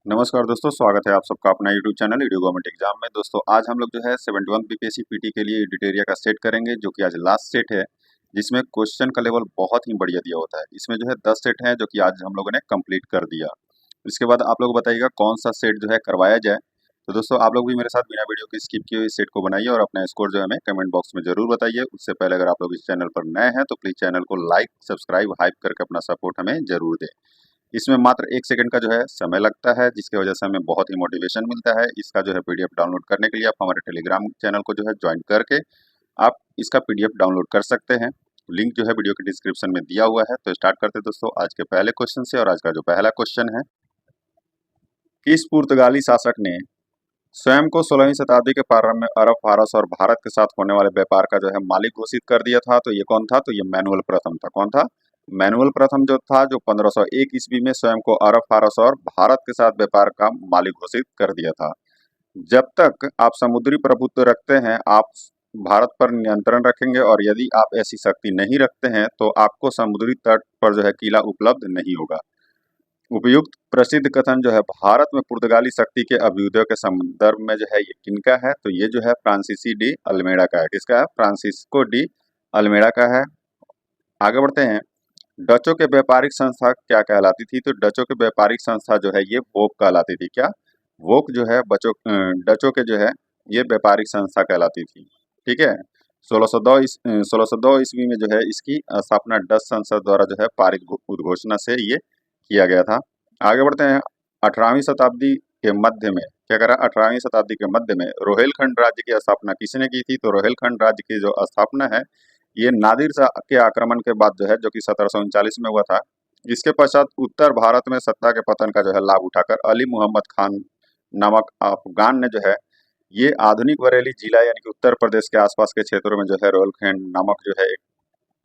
नमस्कार दोस्तों, स्वागत है आप सबका अपना YouTube channel Edu government exam में। दोस्तों आज हम लोग जो है 71 बीपीएससी पीटी के लिए एडिट एरिया का सेट करेंगे, जो कि आज लास्ट सेट है, जिसमें क्वेश्चन का लेवल बहुत ही बढ़िया दिया होता है। इसमें जो है 10 सेट हैं, जो कि आज हम लोगों ने कंप्लीट कर दिया। इसके बाद आप लोग बताइएगा कौन सा सेट जो है करवाया जाए। तो दोस्तों आप लोग भी मेरे साथ बिना वीडियो के स्किप किए हुए इस सेट को बनाइए और अपना स्कोर जो है हमें कमेंट बॉक्स में जरूर बताइए। उससे पहले अगर आप लोग इस चैनल पर नए हैं तो प्लीज चैनल को लाइक, सब्सक्राइब, हाइप करके अपना सपोर्ट हमें जरूर दें। इसमें मात्र 1 सेकंड का जो है समय लगता है, जिसकी वजह से हमें बहुत ही मोटिवेशन मिलता है। इसका जो है पीडीएफ डाउनलोड करने के लिए आप हमारे टेलीग्राम चैनल को जो है ज्वाइन करके आप इसका पीडीएफ डाउनलोड कर सकते हैं। लिंक जो है वीडियो के डिस्क्रिप्शन में दिया हुआ है। तो स्टार्ट करते हैं दोस्तों आज के पहले क्वेश्चन से। और आज का जो पहला क्वेश्चन है, किस पुर्तगाली शासक ने स्वयं को 16वीं शताब्दी के प्रारंभ में अरब फारस और भारत के साथ होने वाले व्यापार का जो है मालिक घोषित कर दिया था? तो ये कौन था? तो ये मैनुअल प्रथम था। कौन था? मैनुअल प्रथम जो था, जो 1501 ईस्वी में स्वयं को अरब फारस और भारत के साथ व्यापार का मालिक घोषित कर दिया था। जब तक आप समुद्री प्रभुत्व रखते हैं, आप भारत पर नियंत्रण रखेंगे, और यदि आप ऐसी शक्ति नहीं रखते हैं तो आपको समुद्री तट पर जो है किला उपलब्ध नहीं होगा। उपयुक्त प्रसिद्ध कथन जो है भारत में पुर्तगाली शक्ति के अभ्युदय के संदर्भ में जो है ये किनका है? तो ये जो है फ्रांसीसी डी अल्मेड़ा का है। किसका है? फ्रांसिस्को डी अल्मेड़ा का है। आगे बढ़ते हैं। डचों के व्यापारिक संस्था क्या कहलाती थी? तो डचों के व्यापारिक संस्था जो है ये वोक कहलाती थी। क्या? वोक जो है डचों के जो है ये व्यापारिक संस्था कहलाती थी। ठीक है। 1602 ईस्वी में जो है इसकी स्थापना डच संसद द्वारा जो है पारित उद्घोषणा से ये किया गया था। आगे बढ़ते हैं। 18वीं शताब्दी के मध्य में क्या करा? 18वीं शताब्दी के मध्य में रोहेलखंड राज्य की स्थापना किसने की थी? तो रोहेलखंड राज्य की जो स्थापना है ये नादिर शाह के आक्रमण के बाद जो है, जो कि 1739 में हुआ था। इसके पश्चात उत्तर भारत में सत्ता के पतन का जो है लाभ उठाकर अली मुहम्मद खान नामक अफगान ने जो है ये आधुनिक बरेली जिला यानी कि उत्तर प्रदेश के आसपास के क्षेत्रों में जो है रोहेलखंड नामक जो है एक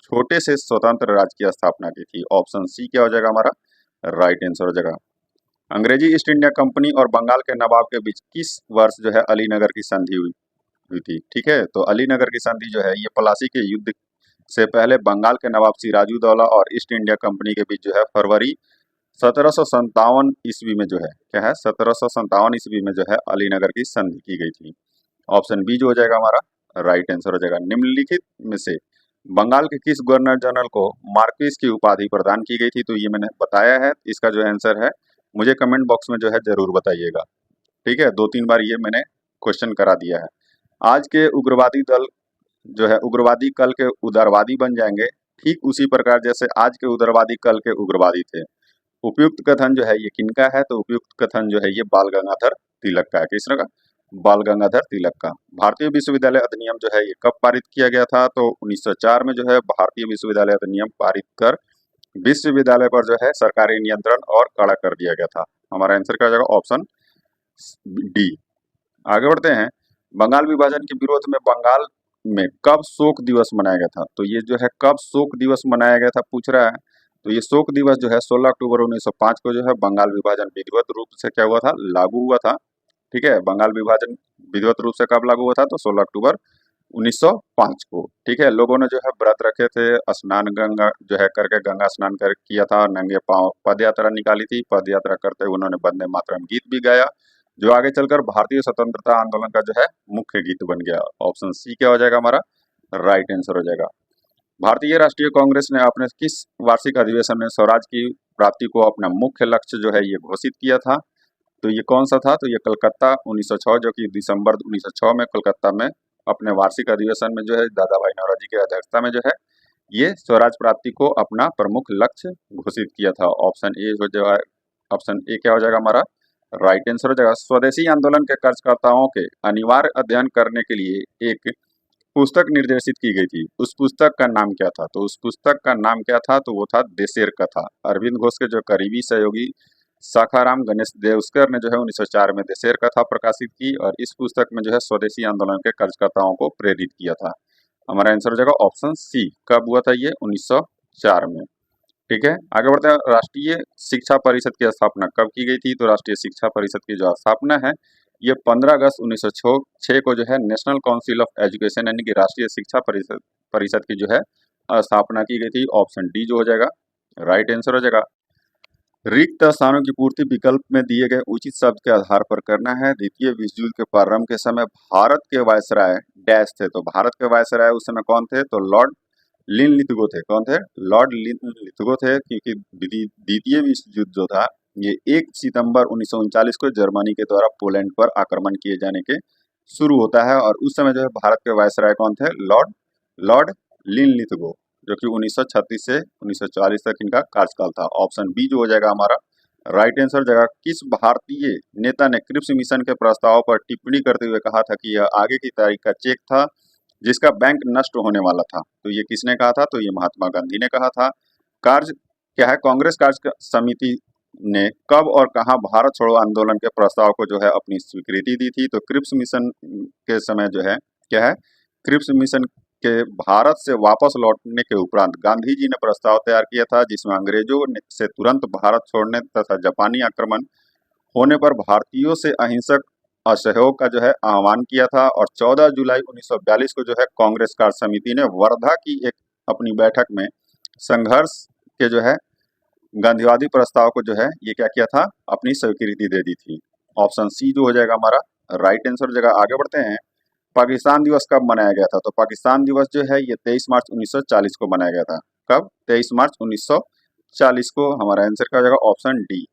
छोटे से स्वतंत्र राज्य की स्थापना की थी। ऑप्शन सी क्या हो जाएगा हमारा? राइट आंसर हो जाएगा। अंग्रेजी ईस्ट इंडिया कंपनी और बंगाल के नवाब के बीच किस वर्ष जो है अलीनगर की संधि हुई थी? ठीक है। तो अलीनगर की संधि जो है ये प्लासी के युद्ध से पहले बंगाल के नवाब सिराजुद्दौला और ईस्ट इंडिया कंपनी के बीच जो है फरवरी 1757 ईस्वी में जो है क्या है? 1757 ईस्वी में जो है अलीनगर की संधि की गई थी। ऑप्शन बी जो हो जाएगा हमारा राइट आंसर हो जाएगा। निम्नलिखित में से बंगाल के किस गवर्नर जनरल को मार्क्विस की उपाधि प्रदान की गई थी? तो ये मैंने बताया है। इसका जो आंसर है मुझे कमेंट बॉक्स में जो है जरूर बताइएगा। ठीक है। 2-3 बार ये मैंने क्वेश्चन करा दिया है। आज के उग्रवादी दल जो है उग्रवादी कल के उदारवादी बन जाएंगे, ठीक उसी प्रकार जैसे आज के उदारवादी कल के उग्रवादी थे। उपयुक्त कथन जो है ये किनका है? तो उपयुक्त कथन जो है ये बाल गंगाधर तिलक का है। किसका का? बाल गंगाधर तिलक का। भारतीय विश्वविद्यालय अधिनियम जो है ये कब पारित किया गया था? तो 1904 में जो है भारतीय विश्वविद्यालय अधिनियम पारित कर विश्वविद्यालय पर जो है सरकारी नियंत्रण और कड़ा कर दिया गया था। हमारा आंसर क्या हो जाएगा? Option D. आगे बढ़ते हैं। बंगाल विभाजन के विरोध में बंगाल में कब शोक दिवस मनाया गया था? तो ये जो है कब शोक दिवस मनाया गया था पूछ रहा है। तो ये शोक दिवस जो है 16 अक्टूबर 1905 को जो है बंगाल विभाजन विधिवत रूप से क्या हुआ था? लागू हुआ था। ठीक है। बंगाल विभाजन विधिवत रूप से कब लागू हुआ था? तो 16 अक्टूबर 1905 को। ठीक है। लोगों ने जो है व्रत रखे थे, स्नान गंगा जो है करके गंगा स्नान कर किया था, नंगे पांव पद यात्रा निकाली थी। पद यात्रा करते हुए उन्होंने वंदे मातरम गीत भी गाया, जो आगे चलकर भारतीय स्वतंत्रता आंदोलन का जो है मुख्य गीत बन गया। ऑप्शन सी क्या हो जाएगा हमारा? राइट आंसर हो जाएगा। भारतीय राष्ट्रीय कांग्रेस ने अपने किस वार्षिक अधिवेशन में स्वराज की प्राप्ति को अपना मुख्य लक्ष्य जो है ये घोषित किया था? तो ये कौन सा था? तो ये कलकत्ता 1906, जो कि दिसंबर 1906 में कलकत्ता में अपने वार्षिक अधिवेशन में जो है दादा भाई नौरोजी की अध्यक्षता में जो है ये स्वराज प्राप्ति को अपना प्रमुख लक्ष्य घोषित किया था। ऑप्शन ए हो जाएगा। ऑप्शन ए क्या हो जाएगा हमारा? राइट आंसर हो जाएगा। स्वदेशी आंदोलन के कार्यकर्ताओं के अनिवार्य अध्ययन करने के लिए एक पुस्तक निर्देशित की गई थी। उस पुस्तक का नाम क्या था? तो उस पुस्तक का नाम क्या था? तो वो था देशेर कथा। अरविंद घोष के जो करीबी सहयोगी शाखाराम गणेश देवस्कर ने जो है 1904 में देशेर कथा प्रकाशित की, और इस पुस्तक में जो है स्वदेशी आंदोलन के कार्यकर्ताओं को प्रेरित किया था। हमारा आंसर हो जाएगा ऑप्शन सी। कब हुआ था ये? 1904 में। ठीक है। आगे बढ़ते हैं। राष्ट्रीय शिक्षा परिषद की स्थापना कब की गई थी? तो राष्ट्रीय शिक्षा परिषद की जो स्थापना है ये 15 अगस्त 1906 को जो है नेशनल काउंसिल ऑफ एजुकेशन यानी कि राष्ट्रीय शिक्षा परिषद परिषद की जो है स्थापना की गई थी। ऑप्शन डी जो हो जाएगा राइट आंसर हो जाएगा। रिक्त स्थानों की पूर्ति विकल्प में दिए गए उचित शब्द के आधार पर करना है। द्वितीय विश्व युद्ध के प्रारंभ के समय भारत के वायसराय डैश थे, तो भारत के वायसराय उस समय कौन थे, तो लॉर्ड लिनलिथगो थे। कौन थे, लॉर्ड लिनलिथगो थे, क्योंकि द्वितीय विश्व युद्ध जो था ये 1 सितंबर 1939 को जर्मनी के द्वारा पोलैंड पर आक्रमण किए जाने के शुरू होता है, और उस समय जो है भारत के वायसराय कौन थे, लॉर्ड लॉर्ड लिनलिथगो, जो कि 1936 से 1940 तक इनका कार्यकाल था। ऑप्शन बी जो हो जाएगा हमारा राइट आंसर जगह। किस भारतीय नेता ने क्रिप्स मिशन के प्रस्ताव पर टिप्पणी करते हुए कहा था कि यह आगे की तारीख का चेक था जिसका बैंक नष्ट होने वाला था, तो ये किसने कहा था, तो ये महात्मा गांधी ने कहा था। कार्य क्या है, कांग्रेस कार्य समिति ने कब और कहां भारत छोड़ो आंदोलन के प्रस्ताव को जो है अपनी स्वीकृति दी थी, तो क्रिप्स मिशन के समय जो है क्या है, क्रिप्स मिशन के भारत से वापस लौटने के उपरांत गांधी जी ने प्रस्ताव तैयार किया था, जिसमें अंग्रेजों से तुरंत भारत छोड़ने तथा जापानी आक्रमण होने पर भारतीयों से अहिंसक असहयोग का जो है आह्वान किया था। और 14 जुलाई 1942 को जो है कांग्रेस कार्य समिति ने वर्धा की एक अपनी बैठक में संघर्ष के जो है गांधीवादी प्रस्ताव को जो है ये क्या किया था, अपनी स्वीकृति दे दी थी। ऑप्शन सी जो हो जाएगा हमारा राइट आंसर जगह। आगे बढ़ते हैं, पाकिस्तान दिवस कब मनाया गया था, तो पाकिस्तान दिवस जो है ये 23 मार्च 1940 को मनाया गया था। कब, 23 मार्च 1940 को। हमारा आंसर क्या हो जाएगा, ऑप्शन डी।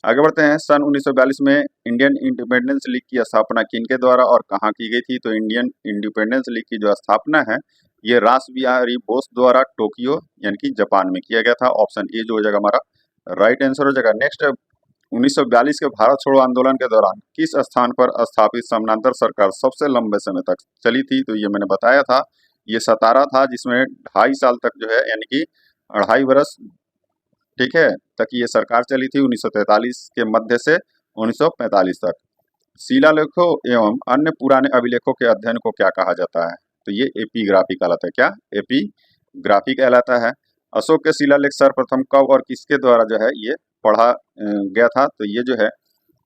आगे बढ़ते हैं, सन 1942 में इंडियन इंडिपेंडेंस लीग की स्थापना किनके द्वारा और कहाँ की गई थी, तो इंडियन इंडिपेंडेंस लीग की जो स्थापना है ये रास बिहारी बोस द्वारा टोक्यो यानी कि जापान में किया गया था। ऑप्शन ए जो हो जाएगा हमारा राइट आंसर हो जाएगा। नेक्स्ट, 1942 के भारत छोड़ो आंदोलन के दौरान किस स्थान पर स्थापित समानांतर सरकार सबसे लंबे समय तक चली थी, तो ये मैंने बताया था, ये सतारा था, जिसमें 2.5 साल तक जो है यानी कि 2.5 वर्ष, ठीक है, तक ये सरकार चली थी, 1943 के मध्य से 1945 तक। शिलालेखों एवं अन्य पुराने अभिलेखों के अध्ययन को क्या कहा जाता है, तो ये एपीग्राफी कहलाता है। क्या, एपीग्राफी कहलाता है। अशोक के शिलालेख सर्वप्रथम कब और किसके द्वारा जो है ये पढ़ा गया था, तो ये जो है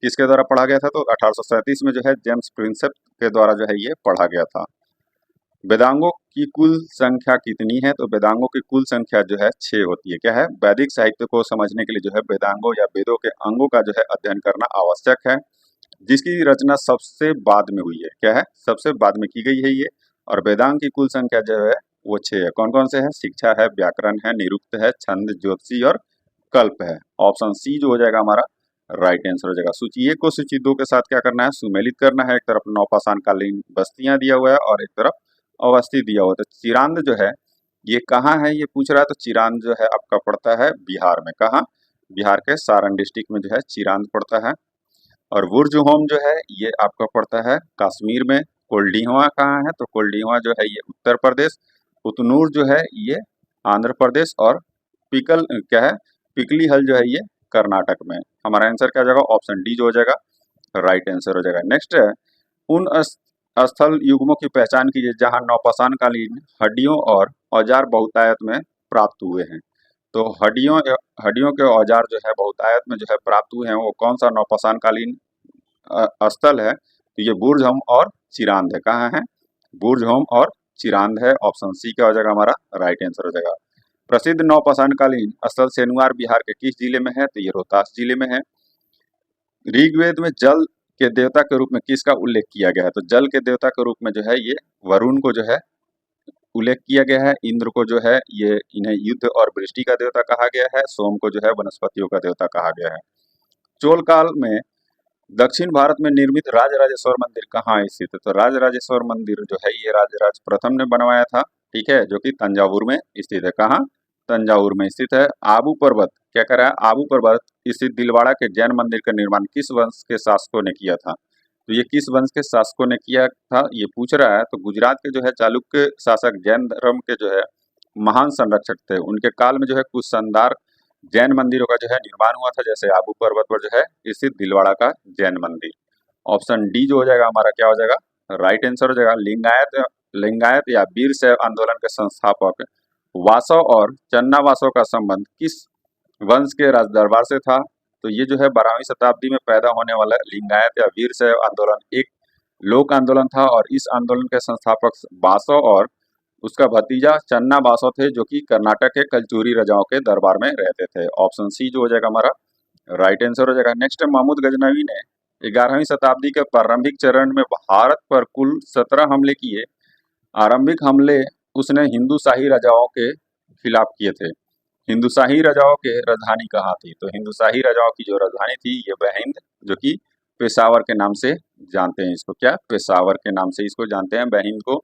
किसके द्वारा पढ़ा गया था, तो 1837 में जो है जेम्स प्रिंसेप के द्वारा जो है ये पढ़ा गया था। वेदांगों की कुल संख्या कितनी है, तो वेदांगों की कुल संख्या जो है 6 होती है। क्या है, वैदिक साहित्य को समझने के लिए जो है वेदांगों या वेदों के अंगों का जो है अध्ययन करना आवश्यक है, जिसकी रचना सबसे बाद में हुई है। क्या है, सबसे बाद में की गई है ये। और वेदांग की कुल संख्या जो है वो 6 है। कौन कौन से है, शिक्षा है, व्याकरण है, निरुक्त है, छंद, ज्योतिषी और कल्प है। ऑप्शन सी जो हो जाएगा हमारा राइट आंसर हो जाएगा। सूची 1 को सूची 2 के साथ क्या करना है, सुमेलित करना है। एक तरफ नौपाषाण कालीन बस्तियां दिया हुआ है और एक तरफ अवस्थी दिया हुआ है। तो चिरांद जो है ये कहाँ है, ये पूछ रहा है, तो चिरांद जो है आपका पड़ता है बिहार में। कहाँ, बिहार के सारण डिस्ट्रिक्ट में जो है चिरांद पड़ता है। और बुर्ज होम जो है ये आपका पड़ता है कश्मीर में। कोल्डीहवा कहाँ है, तो कोल्डीहवा जो है ये उत्तर प्रदेश। उतनूर जो है ये आंध्र प्रदेश। और पिकल क्या है, पिकली हल जो है ये कर्नाटक में। हमारा आंसर क्या हो जाएगा, ऑप्शन डी जो हो जाएगा राइट आंसर हो जाएगा। नेक्स्ट है, उन स्थल युग्मों की पहचान कीजिए जहां नौपाषाण कालीन हड्डियों और औजार बहुतायत में प्राप्त हुए हैं। तो हड्डियों के औजार जो है बहुतायत में जो है प्राप्त हुए हैं, वो कौन सा नौपाषाण कालीन स्थल है, तो ये बुर्ज होम और चिरांद है। कहाँ है, बुर्ज होम और चिरांद है। ऑप्शन सी क्या हो जाएगा हमारा राइट आंसर हो जाएगा। प्रसिद्ध नौपाषाण कालीन स्थल सेनुआर बिहार के किस जिले में है, तो ये रोहतास जिले में है। ऋग्वेद में जल के देवता के रूप में किसका उल्लेख किया गया है, तो जल के देवता के रूप में जो है ये वरुण को जो है उल्लेख किया गया है। इंद्र को जो है ये इन्हें युद्ध और वृष्टि का देवता कहा गया है। सोम को जो है वनस्पतियों का देवता कहा गया है। चोल काल में दक्षिण भारत में निर्मित राजराजेश्वर मंदिर कहाँ स्थित है, तो राजराजेश्वर मंदिर जो है ये राजराज प्रथम ने बनवाया था, ठीक है, जो कि तंजावुर में स्थित है। कहाँ, तंजावुर में स्थित है। आबू पर्वत क्या करा है, आबू पर्वत स्थित दिलवाड़ा के जैन मंदिर का निर्माण किस वंश के शासकों ने किया था, तो ये किस वंश के शासकों ने किया था ये पूछ रहा है। तो गुजरात के जो है चालुक्य शासक जैन धर्म के जो है महान संरक्षक थे, उनके काल में जो है कुछ शानदार जैन मंदिरों का जो है निर्माण हुआ था, जैसे आबू पर्वत पर जो है स्थित दिलवाड़ा का जैन मंदिर। ऑप्शन डी जो हो जाएगा हमारा क्या हो जाएगा राइट आंसर हो जाएगा। लिंगायत लिंगायत या वीर शैव आंदोलन के संस्थापक वासव और चन्ना वासव का संबंध किस वंश के राज दरबार से था, तो ये जो है 12वीं शताब्दी में पैदा होने वाला लिंगायत या वीर शैव आंदोलन एक लोक आंदोलन था, और इस आंदोलन के संस्थापक बासव और उसका भतीजा चन्ना बासव थे, जो कि कर्नाटक के कलचुरी राजाओं के दरबार में रहते थे। ऑप्शन सी जो हो जाएगा हमारा राइट आंसर हो जाएगा। नेक्स्ट है महमूद गजनवी ने 11वीं शताब्दी के प्रारंभिक चरण में भारत पर कुल 17 हमले किए। आरंभिक हमले उसने हिंदू शाही राजाओं के खिलाफ किए थे। हिंदू शाही राजाओं के राजधानी कहाँ थी? तो हिंदू शाही राजाओं की जो राजधानी थी ये बहिंद, जो कि पेशावर के नाम से जानते हैं इसको। क्या? पेशावर के नाम से इसको जानते हैं, बहिंद को।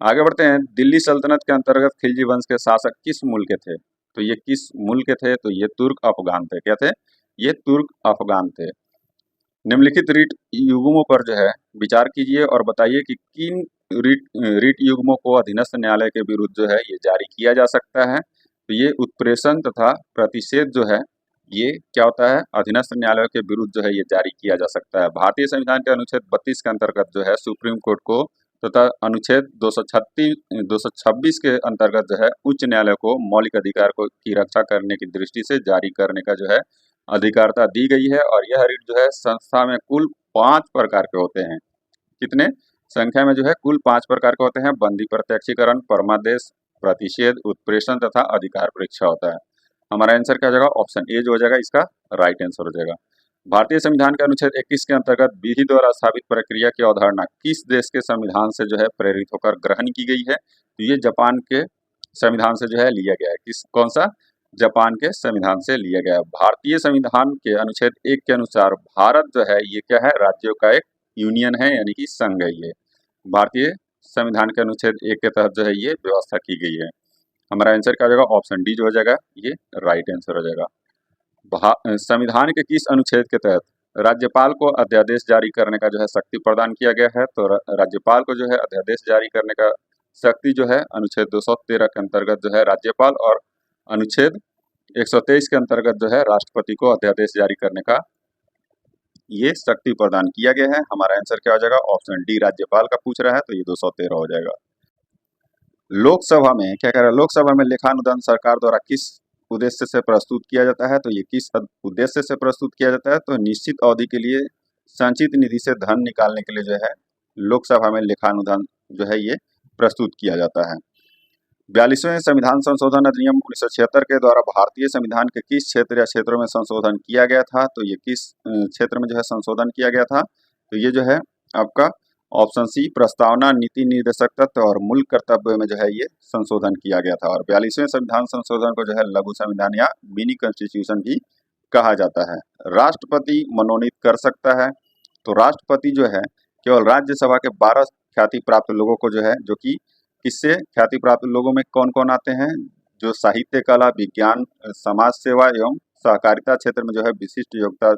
आगे बढ़ते हैं। दिल्ली सल्तनत के अंतर्गत खिलजी वंश के शासक किस मुल्क के थे? तो ये किस मुल्क के थे? तो ये तुर्क अफगान थे। क्या थे? ये तुर्क अफगान थे। निम्नलिखित रीट युग्मों पर जो है विचार कीजिए और बताइए कि किन रीट युग्मों को अधीनस्थ न्यायालय के विरुद्ध जो है ये जारी किया जा सकता है। तो ये उत्प्रेषण तथा प्रतिषेध जो है ये क्या होता है? अधीनस्थ न्यायालय के विरुद्ध जो है ये जारी किया जा सकता है। भारतीय संविधान के अनुच्छेद 32 के अंतर्गत जो है सुप्रीम कोर्ट को तथा अनुच्छेद 226 के अंतर्गत जो है उच्च न्यायालय को मौलिक अधिकार को की रक्षा करने की दृष्टि से जारी करने का जो है अधिकारिता दी गई है। और यह रीट जो है संस्था में कुल 5 प्रकार के होते हैं। कितने? संख्या में जो है कुल 5 प्रकार के होते हैं। बंदी प्रत्यक्षीकरण, परमादेश, प्रतिषेध, उत्प्रेषण तथा अधिकार परीक्षा होता है। हमारा आंसर क्या हो जाएगा? ऑप्शन ए जो हो जाएगा इसका राइट आंसर हो जाएगा। भारतीय संविधान के अनुच्छेद 21 के अंतर्गत विधि द्वारा स्थापित प्रक्रिया की अवधारणा किस देश के संविधान से जो है प्रेरित होकर ग्रहण की गई है? तो ये जापान के संविधान से जो है लिया गया है। किस कौन सा? जापान के संविधान से लिया गया है। भारतीय संविधान के अनुच्छेद 1 के अनुसार भारत जो है ये क्या है? राज्यों का एक यूनियन है, यानी कि संघ है ये। भारतीय संविधान के अनुच्छेद 1 के तहत जो है ये व्यवस्था की गई है। हमारा आंसर क्या हो जाएगा? ऑप्शन डी जो हो जाएगा ये राइट आंसर हो जाएगा। संविधान के किस अनुच्छेद के तहत राज्यपाल को अध्यादेश जारी करने का जो है शक्ति प्रदान किया गया है? तो राज्यपाल को जो है अध्यादेश जारी करने का शक्ति जो है अनुच्छेद 213 के अंतर्गत जो है राज्यपाल और अनुच्छेद 123 के अंतर्गत जो है राष्ट्रपति को अध्यादेश जारी करने का ये शक्ति प्रदान किया गया है। हमारा आंसर क्या हो जाएगा? ऑप्शन डी राज्यपाल का पूछ रहा है तो ये 213 हो जाएगा। लोकसभा में क्या कह रहा है? लोकसभा में लेखानुदान सरकार द्वारा किस उद्देश्य से प्रस्तुत किया जाता है? तो ये किस उद्देश्य से प्रस्तुत किया जाता है? तो निश्चित अवधि के लिए संचित निधि से धन निकालने के लिए जो है लोकसभा में लेखानुदान जो है ये प्रस्तुत किया जाता है। 42वें संविधान संशोधन अधिनियम 1976 के द्वारा भारतीय संविधान के किस क्षेत्र या क्षेत्रों में संशोधन किया गया था? तो ये किस क्षेत्र में जो है संशोधन किया गया था? तो ये जो है आपका ऑप्शन सी प्रस्तावना, नीति निर्देशक तत्व और मूल कर्तव्य में जो है ये संशोधन किया गया था। और 42वें संविधान संशोधन को जो है लघु संविधान या मिनी कॉन्स्टिट्यूशन भी कहा जाता है। राष्ट्रपति मनोनीत कर सकता है। तो राष्ट्रपति जो है केवल राज्यसभा के 12 ख्याति प्राप्त लोगों को जो है, जो कि किससे ख्याति प्राप्त लोगों में कौन कौन आते हैं? जो साहित्य, कला, विज्ञान, समाज सेवा एवं सहकारिता क्षेत्र में जो है विशिष्ट योग्यता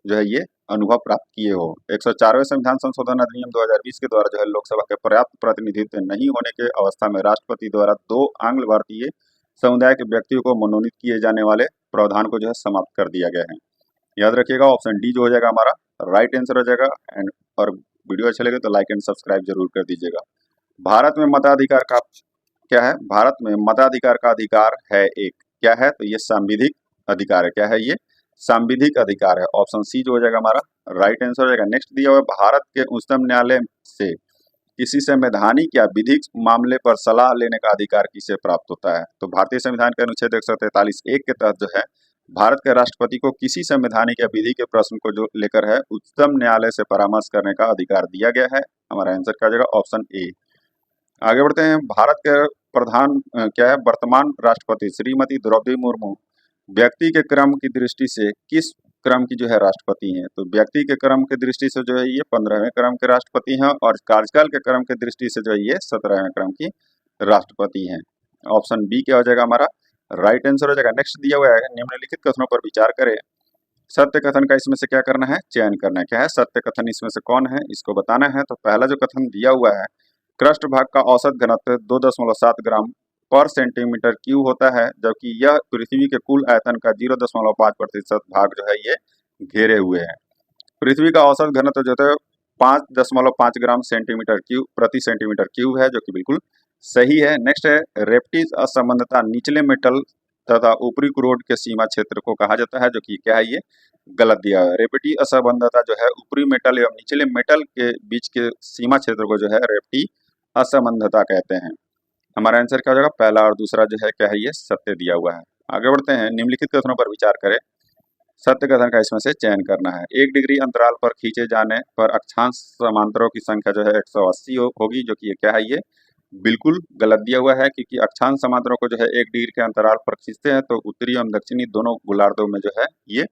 जो है ये अनुभव प्राप्त किए हो। 104वें संविधान संशोधन अधिनियम 2020 के द्वारा जो है लोकसभा के पर्याप्त प्रतिनिधित्व नहीं होने के अवस्था में राष्ट्रपति द्वारा 2 आंग्ल भारतीय समुदाय के व्यक्तियों को मनोनीत किए जाने वाले प्रावधान को जो है समाप्त कर दिया गया है। याद रखिएगा ऑप्शन डी जो हो जाएगा हमारा राइट आंसर हो जाएगा। और वीडियो अच्छा लगे तो लाइक एंड सब्सक्राइब जरूर कर दीजिएगा। भारत में मताधिकार का क्या है? भारत में मताधिकार का अधिकार है एक, क्या है? तो ये सांविधिक अधिकार है। क्या है ये? सांविधिक अधिकार है। ऑप्शन सी जो हो जाएगा हमारा राइट आंसर हो जाएगा। नेक्स्ट दिया हुआ है भारत के उच्चतम न्यायालय से किसी संवैधानिक या विधिक मामले पर सलाह लेने का अधिकार किसे प्राप्त होता है? तो भारतीय संविधान के अनुच्छेद 143(1) के तहत जो है भारत के राष्ट्रपति को किसी संवैधानिक या विधि के प्रश्न को जो लेकर है उच्चतम न्यायालय से परामर्श करने का अधिकार दिया गया है। हमारा आंसर क्या हो जाएगा? Option A. आगे बढ़ते हैं। भारत के प्रधान क्या है? वर्तमान राष्ट्रपति श्रीमती द्रौपदी मुर्मू व्यक्ति के क्रम की दृष्टि से किस क्रम की जो है राष्ट्रपति हैं? तो व्यक्ति के क्रम की दृष्टि से जो है ये 15वें क्रम के राष्ट्रपति हैं और कार्यकाल के क्रम की दृष्टि से जो है ये 17वें क्रम की राष्ट्रपति हैं। ऑप्शन बी क्या हो जाएगा हमारा राइट आंसर हो जाएगा। नेक्स्ट दिया हुआ है निम्नलिखित कथनों पर विचार करें। सत्य कथन का इसमें से क्या करना है? चयन करना है। क्या है सत्य कथन? इसमें से कौन है इसको बताना है। तो पहला जो कथन दिया हुआ है क्रस्ट भाग का औसत घनत्व 2.7 ग्राम पर सेंटीमीटर क्यूब होता है, जबकि यह पृथ्वी के कुल आयतन का 0.5% भाग जो है ये घेरे हुए है। पृथ्वी का औसत घनत्व जो है 5.5 ग्राम सेंटीमीटर क्यूब प्रति सेंटीमीटर क्यूब है, जो कि बिल्कुल सही है। नेक्स्ट है रेप्टिज असंबंधता निचले मेटल तथा ऊपरी क्रोड के सीमा क्षेत्र को कहा जाता है, जो कि क्या है ये गलत दिया है। रेप्टी असंबंधता जो है ऊपरी मेटल एवं निचले मेटल के बीच के सीमा क्षेत्र को जो है रेप्टी असंबंधता कहते हैं। हमारा आंसर क्या हो जाएगा? पहला और दूसरा जो है क्या है ये सत्य दिया हुआ है। आगे बढ़ते हैं। निम्नलिखित कथनों पर विचार करें। सत्य कथन का इसमें से चयन करना है। 1 डिग्री अंतराल पर खींचे जाने पर अक्षांश समांतरों की संख्या जो है 180 होगी, जो कि ये क्या है, ये बिल्कुल गलत दिया हुआ है, क्योंकि अक्षांश समांतरों को जो है 1 डिग्री के अंतराल पर खींचते हैं तो उत्तरी एवं दक्षिणी दोनों गोलार्धों में जो है ये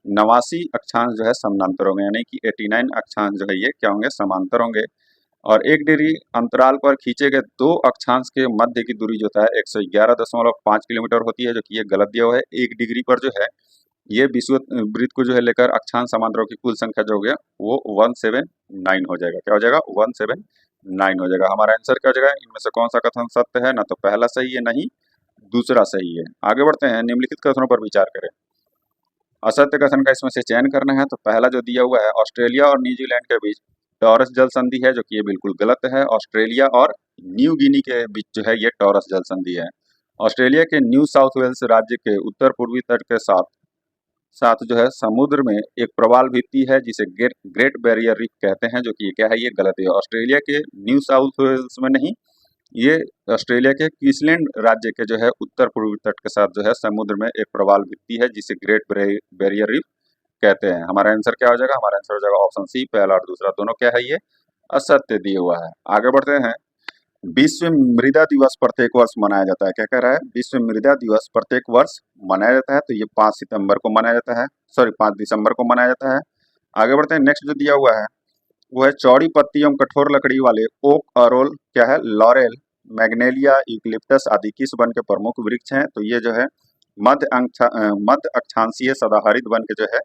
89 अक्षांश जो है समांतर होंगे, यानी कि 89 अक्षांश जो है ये क्या होंगे, समांतर होंगे। और 1 डिग्री अंतराल पर खींचे गए 2 अक्षांश के मध्य की दूरी जो है 111.5 किलोमीटर होती है, जो कि ये गलत दिया हुआ है। 1 डिग्री पर जो है ये विषुवत वृत्त को जो है लेकर अक्षांश समांतरों की कुल संख्या जो हो गया वो 179 हो जाएगा। क्या हो जाएगा, 179 हो जाएगा। हमारा आंसर क्या हो जाएगा, इनमें से कौन सा कथन सत्य है, ना तो पहला सही है, नहीं दूसरा सही है। आगे बढ़ते हैं, निम्नलिखित कथनों पर विचार करें। असत्य कथन का इसमें से चयन करना है। तो पहला जो दिया हुआ है, ऑस्ट्रेलिया और न्यूजीलैंड के बीच टॉरस जल संधि है, जो कि ये बिल्कुल गलत है। ऑस्ट्रेलिया और न्यू गिनी के बीच जो है ये टॉरस जल संधि है। ऑस्ट्रेलिया के न्यू साउथ वेल्स राज्य के उत्तर पूर्वी तट के साथ साथ जो है समुद्र में एक प्रवाल भित्ति है जिसे ग्रेट बैरियर रीफ कहते हैं, जो कि ये क्या है, ये गलत है। ऑस्ट्रेलिया के न्यू साउथ वेल्स में नहीं, ये ऑस्ट्रेलिया के क्वींसलैंड राज्य के जो है उत्तर पूर्वी तट के साथ जो है समुद्र में एक प्रवाल भित्ति है जिसे ग्रेट बैरियर रीफ कहते हैं। हमारा आंसर क्या हो जाएगा, हमारा आंसर हो जाएगा ऑप्शन सी, पहला और दूसरा दोनों क्या है, ये असत्य दिया हुआ है। आगे बढ़ते हैं, विश्व मृदा दिवस प्रत्येक वर्ष मनाया जाता है। क्या कह रहा है, विश्व मृदा दिवस प्रत्येक वर्ष मनाया जाता है, तो ये 5 सितंबर को मनाया जाता है, सॉरी 5 दिसंबर को मनाया जाता है। आगे बढ़ते हैं, नेक्स्ट जो दिया हुआ है वो है चौड़ी पत्ती एवं कठोर लकड़ी वाले ओक, अरोल, क्या है, लॉरेल, मैग्नेलिया, यूकलिप्टस आदि किस वन के प्रमुख वृक्ष हैं। तो ये जो है मध्य अक्षांशीय सदाहरित वन के जो है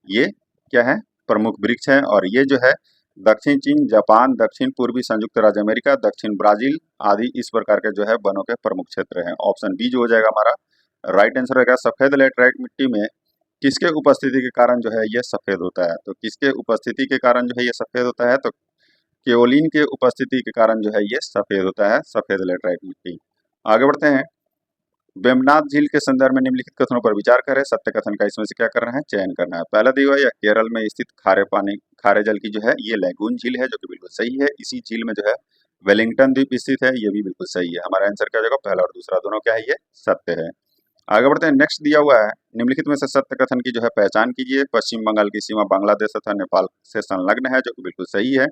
ये क्या है, प्रमुख वृक्ष हैं। और ये जो है दक्षिण चीन, जापान, दक्षिण पूर्वी संयुक्त राज्य अमेरिका, दक्षिण ब्राजील आदि इस प्रकार के जो है वनों के प्रमुख क्षेत्र हैं। ऑप्शन बी जो हो जाएगा हमारा राइट आंसर रहेगा। सफेद लैटराइट मिट्टी में किसके उपस्थिति के कारण जो है ये सफेद होता है। तो किसके उपस्थिति के कारण जो है ये सफेद होता है, तो केओलिन के उपस्थिति के कारण जो है ये सफेद होता है, सफेद लैटराइट मिट्टी। आगे बढ़ते हैं, वेम्बनाथ झील के संदर्भ में निम्नलिखित कथनों पर विचार करें। सत्य कथन का इसमें से क्या करना है, चयन करना है। पहला दिया हुआ है केरल में स्थित खारे जल की जो है ये लैगून झील है, जो कि बिल्कुल सही है। इसी झील में जो है वेलिंगटन द्वीप स्थित है, ये भी बिल्कुल सही है। हमारा आंसर क्या हो जाएगा, पहला और दूसरा दोनों क्या है, ये सत्य है। आगे बढ़ते हैं, नेक्स्ट दिया हुआ है, निम्नलिखित में से सत्य कथन की जो है पहचान कीजिए। पश्चिम बंगाल की सीमा बांग्लादेश तथा नेपाल से संलग्न है, जो कि बिल्कुल सही है।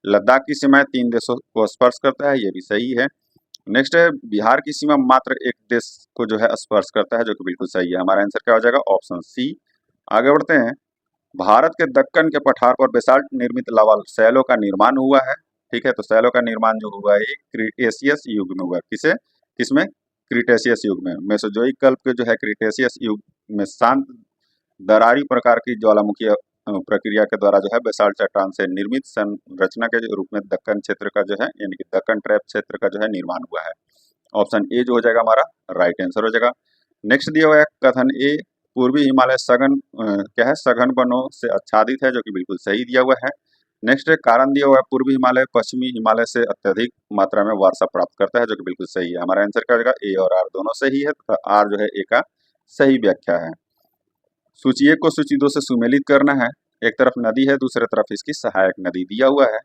लद्दाख की सीमा 3 देशों को स्पर्श करता है, ये भी सही है। नेक्स्ट है, बिहार की सीमा मात्र एक देश को जो है स्पर्श करता है, जो कि बिल्कुल सही है। हमारा आंसर क्या हो जाएगा, ऑप्शन सी। आगे बढ़ते हैं, भारत के दक्कन के पठार पर बेसाल्ट निर्मित लावा शैलों का निर्माण हुआ है। ठीक है, तो शैलों का निर्माण जो हुआ है क्रिटेशियस युग में हुआ है। किसमें, क्रिटेशियस युग में। मेसोजोइक कल्प के जो है क्रिटेशियस युग में शांत दरारी प्रकार की ज्वालामुखी प्रक्रिया के द्वारा जो है बेसाल्ट चट्टान से निर्मित संरचना के रूप में दक्कन क्षेत्र का जो है, यानी कि दक्कन ट्रैप क्षेत्र का जो है निर्माण हुआ है। ऑप्शन ए जो हो जाएगा हमारा राइट आंसर हो जाएगा। नेक्स्ट दिया हुआ है कथन ए, पूर्वी हिमालय सघन क्या है, सघन वनों से आच्छादित है, जो कि बिल्कुल सही दिया हुआ है। नेक्स्ट कारण दिया हुआ है, पूर्वी हिमालय पश्चिमी हिमालय से अत्यधिक मात्रा में वर्षा प्राप्त करता है, जो कि बिल्कुल सही है। हमारा आंसर क्या हो जाएगा, ए और आर दोनों सही है, तथा आर जो है ए का सही व्याख्या है। सूची 1 को सूची 2 से सुमेलित करना है। एक तरफ नदी है, दूसरे तरफ इसकी सहायक नदी दिया हुआ है।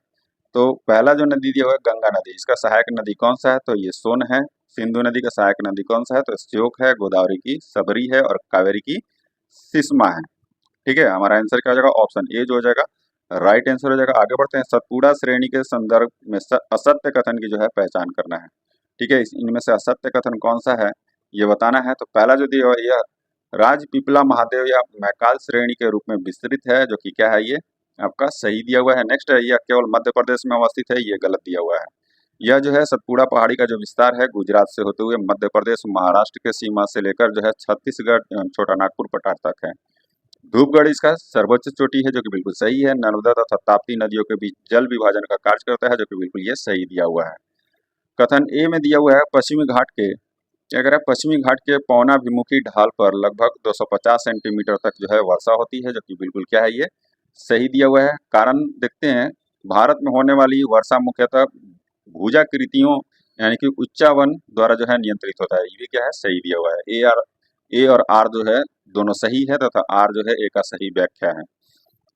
तो पहला जो नदी दिया हुआ है गंगा नदी, इसका सहायक नदी कौन सा है, तो ये सोन है। सिंधु नदी का सहायक नदी कौन सा है, तो श्योक है। गोदावरी की सबरी है और कावेरी की सिस्मा है। ठीक है, हमारा आंसर क्या हो जाएगा, ऑप्शन ए जो हो जाएगा राइट आंसर हो जाएगा। आगे बढ़ते हैं, सतपुड़ा श्रेणी के संदर्भ में असत्य कथन की जो है पहचान करना है। ठीक है, इनमें से असत्य कथन कौन सा है ये बताना है। तो पहला जो दिया हुआ है, यह राजपीपला महादेव या मैकाल श्रेणी के रूप में विस्तृत है, जो कि क्या है, ये आपका सही दिया हुआ है। नेक्स्ट है, यह केवल मध्य प्रदेश में अवस्थित है, ये गलत दिया हुआ है। यह जो है सतपुड़ा पहाड़ी का जो विस्तार है गुजरात से होते हुए मध्य प्रदेश महाराष्ट्र के सीमा से लेकर जो है छत्तीसगढ़ छोटा नागपुर पठार तक है। धूपगढ़ इसका सर्वोच्च चोटी है, जो कि बिल्कुल सही है। नर्मदा तथा ताप्ती नदियों के बीच जल विभाजन का कार्य करता है, जो कि बिल्कुल ये सही दिया हुआ है। कथन ए में दिया हुआ है, पश्चिमी घाट के क्या कह रहा है, पश्चिमी घाट के पौनाभिमुखी ढाल पर लगभग 250 सेंटीमीटर तक जो है वर्षा होती है, जो कि बिल्कुल क्या है, ये सही दिया हुआ है। कारण देखते हैं, भारत में होने वाली वर्षा मुख्यतः भुजाकृतियों यानी कि उच्चावन द्वारा जो है नियंत्रित होता है, ये क्या है, सही दिया हुआ है। ए और आर जो है दोनों सही है, तथा आर जो है ए का सही व्याख्या है।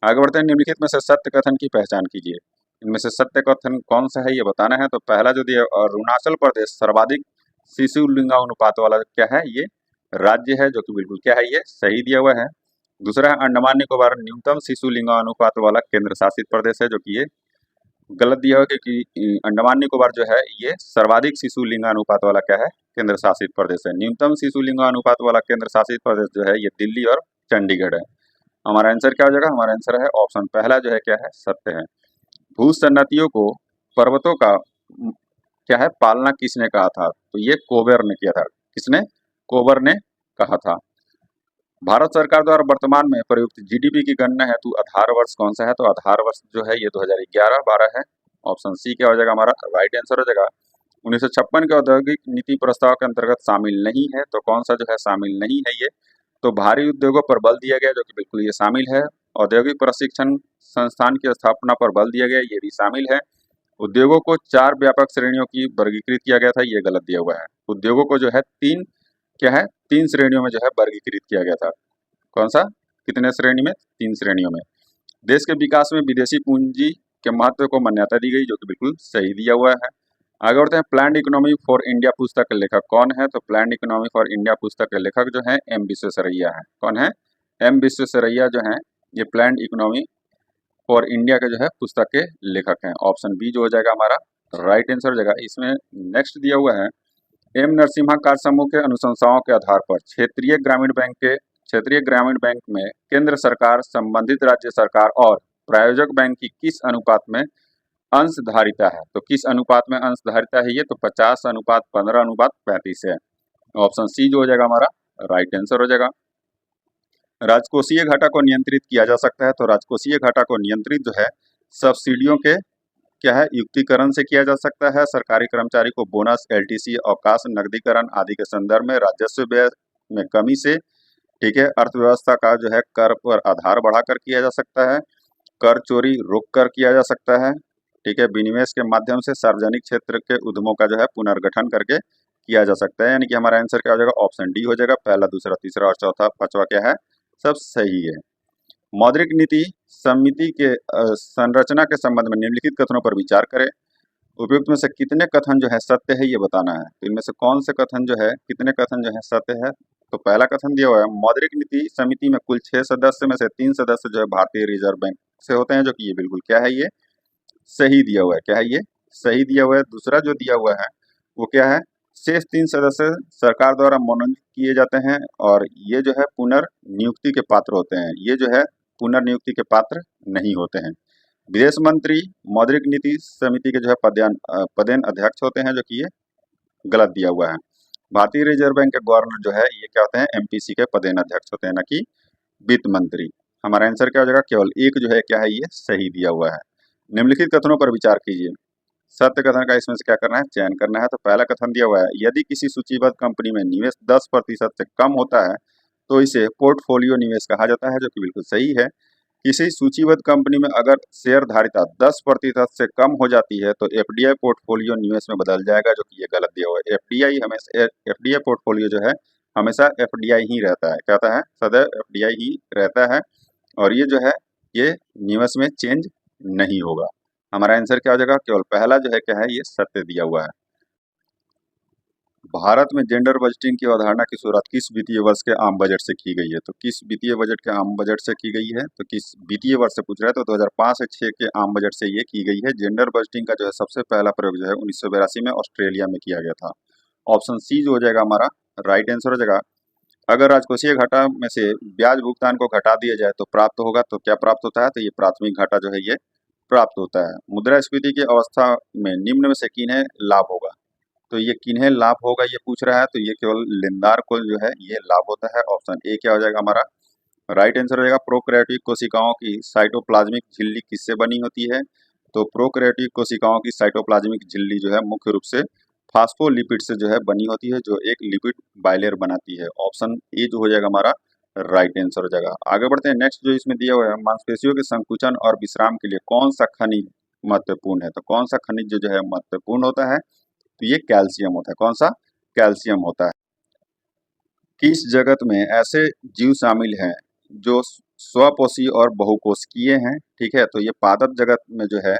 आगे बढ़ते हैं, निम्नलिखित में से सत्य कथन की पहचान कीजिए। इनमें से सत्य कथन कौन सा है ये बताना है। तो पहला जो दिया अरुणाचल प्रदेश सर्वाधिक शिशु लिंगानुपात वाला क्या है, ये राज्य है, जो कि बिल्कुल क्या है, ये सही दिया हुआ है। दूसरा है अंडमान निकोबार न्यूनतम शिशु लिंगानुपात वाला केंद्र शासित प्रदेश है, जो कि ये गलत दिया हुआ है, क्योंकि अंडमान निकोबार जो है ये सर्वाधिक शिशु लिंगानुपात वाला क्या है, केंद्र शासित प्रदेश है। न्यूनतम शिशु लिंगानुपात वाला केंद्र शासित प्रदेश जो है ये दिल्ली और चंडीगढ़ है। हमारा आंसर क्या हो जाएगा, हमारा आंसर है ऑप्शन पहला जो है क्या है, सत्य है। भूसन्नतियों को पर्वतों का क्या है पालना किसने कहा था, तो ये कोबेर ने किया था। किसने, कोबर ने कहा था। भारत सरकार द्वारा वर्तमान में प्रयुक्त जीडीपी की गणना हेतु आधार वर्ष कौन सा है, तो आधार वर्ष जो है ये 2011-12 है। ऑप्शन सी क्या हो जाएगा, हमारा राइट आंसर हो जाएगा। 1956 के औद्योगिक नीति प्रस्ताव के अंतर्गत शामिल नहीं है, तो कौन सा जो है शामिल नहीं है ये, तो भारी उद्योगों पर बल दिया गया, जो कि बिल्कुल ये शामिल है। औद्योगिक प्रशिक्षण संस्थान की स्थापना पर बल दिया गया, ये भी शामिल है। उद्योगों को 4 व्यापक श्रेणियों की वर्गीकृत किया गया था, ये गलत दिया हुआ है। उद्योगों को जो है 3 क्या है, 3 श्रेणियों में जो है वर्गीकृत किया गया था। कौन सा, कितने श्रेणी में, 3 श्रेणियों में। देश के विकास में विदेशी पूंजी के महत्व को मान्यता दी गई, जो कि बिल्कुल सही दिया हुआ है। आगे बढ़ते हैं, प्लान्ड इकोनॉमी फॉर इंडिया पुस्तक के लेखक कौन है, तो प्लान्ड इकोनॉमी फॉर इंडिया पुस्तक के लेखक जो है एम विश्वेश्वरैया है। कौन है, एम विश्वेश्वरैया जो है ये प्लान्ड इकोनॉमी फॉर इंडिया के जो है पुस्तक के लेखक हैं। ऑप्शन बी जो हो जाएगा हमारा राइट आंसर हो जाएगा। इसमें नेक्स्ट दिया हुआ है, एम नरसिम्हा कार्य समूह के अनुशंसाओं के आधार पर क्षेत्रीय ग्रामीण बैंक में केंद्र सरकार, संबंधित राज्य सरकार और प्रायोजक बैंक की किस अनुपात में अंशधारिता है, तो किस अनुपात में अंशधारिता है ये, तो 50:15:35 है। ऑप्शन सी जो हो जाएगा हमारा राइट आंसर हो जाएगा। राजकोषीय घाटा को नियंत्रित किया जा सकता है, तो राजकोषीय घाटा को नियंत्रित जो है सब्सिडियों के क्या है युक्तिकरण से किया जा सकता है। सरकारी कर्मचारी को बोनस, एलटीसी, अवकाश, नकदीकरण आदि के संदर्भ में राजस्व व्यय में कमी से, ठीक है, अर्थव्यवस्था का जो है कर पर आधार बढ़ाकर किया जा सकता है। कर चोरी रोक कर किया जा सकता है, ठीक है। विनिवेश के माध्यम से सार्वजनिक क्षेत्र के उद्यमों का जो है पुनर्गठन करके किया जा सकता है। यानी कि हमारा आंसर क्या हो जाएगा, ऑप्शन डी हो जाएगा। पहला, दूसरा, तीसरा और चौथा, पांचवा क्या है, सब सही है। मौद्रिक नीति समिति के संरचना के संबंध में निम्नलिखित कथनों पर विचार करें। उपयुक्त में से कितने कथन जो है सत्य है ये बताना है। तो इनमें से कौन से कथन जो है, कितने कथन जो है सत्य है, तो पहला कथन दिया हुआ है, मौद्रिक नीति समिति में कुल 6 सदस्य में से 3 सदस्य जो है भारतीय रिजर्व बैंक से होते हैं, जो कि ये बिल्कुल क्या है, ये सही दिया हुआ है। क्या है, ये सही दिया हुआ है। दूसरा जो दिया हुआ है वो क्या है, शेष 3 सदस्य सरकार द्वारा मनोनीत किए जाते हैं और ये जो है पुनर्नियुक्ति के पात्र होते हैं। ये जो है पुनर्नियुक्ति के पात्र नहीं होते हैं। विदेश मंत्री मौद्रिक नीति समिति के जो है पदेन अध्यक्ष होते हैं, जो कि ये गलत दिया हुआ है। भारतीय रिजर्व बैंक के गवर्नर जो है ये क्या होते हैं, एमपीसी के पदेन अध्यक्ष होते हैं, ना कि वित्त मंत्री। हमारा आंसर क्या हो जाएगा, केवल एक जो है क्या है, ये सही दिया हुआ है। निम्नलिखित कथनों पर विचार कीजिए। सत्य कथन का इसमें से क्या करना है, चयन करना है। तो पहला कथन दिया हुआ है, यदि किसी सूचीबद्ध कंपनी में निवेश 10% से कम होता है तो इसे पोर्टफोलियो निवेश कहा जाता है, जो कि बिल्कुल सही है। किसी सूचीबद्ध कंपनी में अगर शेयर धारिता 10% से कम हो जाती है तो एफडीआई पोर्टफोलियो निवेश में बदल जाएगा, जो कि ये गलत दिया हुआ है। एफडीआई पोर्टफोलियो जो है हमेशा एफडीआई ही रहता है, क्या होता है, सदैव एफडीआई ही रहता है और ये जो है ये निवेश में चेंज नहीं होगा। हमारा आंसर क्या हो जाएगा, केवल पहला जो है क्या है, ये सत्य दिया हुआ है। भारत में जेंडर बजटिंग की अवधारणा की शुरुआत किस वित्तीय वर्ष के आम बजट से की गई है, तो किस वित्तीय बजट के आम बजट से की गई है, तो किस वित्तीय वर्ष से पूछ रहा है, तो 2005 से 6 के आम बजट से ये की गई है। जेंडर बजटिंग का जो है सबसे पहला प्रयोग जो है 1982 में ऑस्ट्रेलिया में किया गया था। ऑप्शन सी जो हो जाएगा हमारा राइट आंसर हो जाएगा। अगर राजकोषीय घाटा में से ब्याज भुगतान को घटा दिया जाए तो प्राप्त होगा, तो क्या प्राप्त होता है, तो ये प्राथमिक घाटा जो है ये प्राप्त होता है। मुद्रास्फीति की अवस्था में निम्न में से किन्हें लाभ होगा, तो ये किन्हें लाभ होगा ये पूछ रहा है, तो ये केवल लेनदार को जो है ये लाभ होता है। ऑप्शन ए क्या हो जाएगा हमारा राइट आंसर हो जाएगा। प्रोकैरियोटिक कोशिकाओं की साइटोप्लाज्मिक झिल्ली किससे बनी होती है, तो प्रोकैरियोटिक कोशिकाओं की साइटोप्लाज्मिक झिल्ली जो है मुख्य रूप से फास्फोलिपिड से जो है बनी होती है, जो एक लिपिड बाइलेयर बनाती है। ऑप्शन ए जो हो जाएगा हमारा राइट आंसर हो जाएगा। आगे बढ़ते हैं, नेक्स्ट जो इसमें दिया हुआ है, मांसपेशियों के संकुचन और विश्राम के लिए कौन सा खनिज महत्वपूर्ण है, तो कौन सा खनिज जो है महत्वपूर्ण होता है, तो ये कैल्शियम होता है। कौन सा, कैल्शियम होता है। किस जगत में ऐसे जीव शामिल हैं जो स्वपोषी और बहुकोशिकीय हैं, ठीक है, तो ये पादप जगत में जो है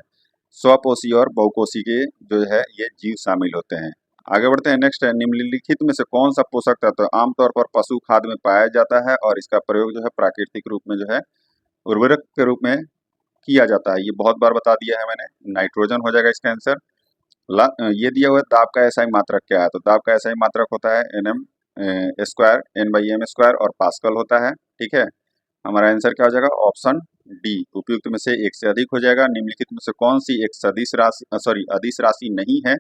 स्वपोषी और बहुकोशिकीय जो है ये जीव शामिल होते हैं। आगे बढ़ते हैं। नेक्स्ट है, निम्नलिखित में से कौन सा पोषक तत्व आमतौर पर पशु खाद में पाया जाता है और इसका प्रयोग जो है प्राकृतिक रूप में जो है उर्वरक के रूप में किया जाता है। ये बहुत बार बता दिया है मैंने, नाइट्रोजन हो जाएगा इसका आंसर। ये दिया हुआ है दाब का एसआई मात्रक क्या है, तो दाब का एसआई मात्रक होता है एनएम स्क्वायर, N/m स्क्वायर और पास्कल होता है। ठीक है, हमारा आंसर क्या हो जाएगा, ऑप्शन डी, उपयुक्त में से एक से अधिक हो जाएगा। निम्नलिखित में से कौन सी एक सदिश राशि अदिश राशि नहीं है,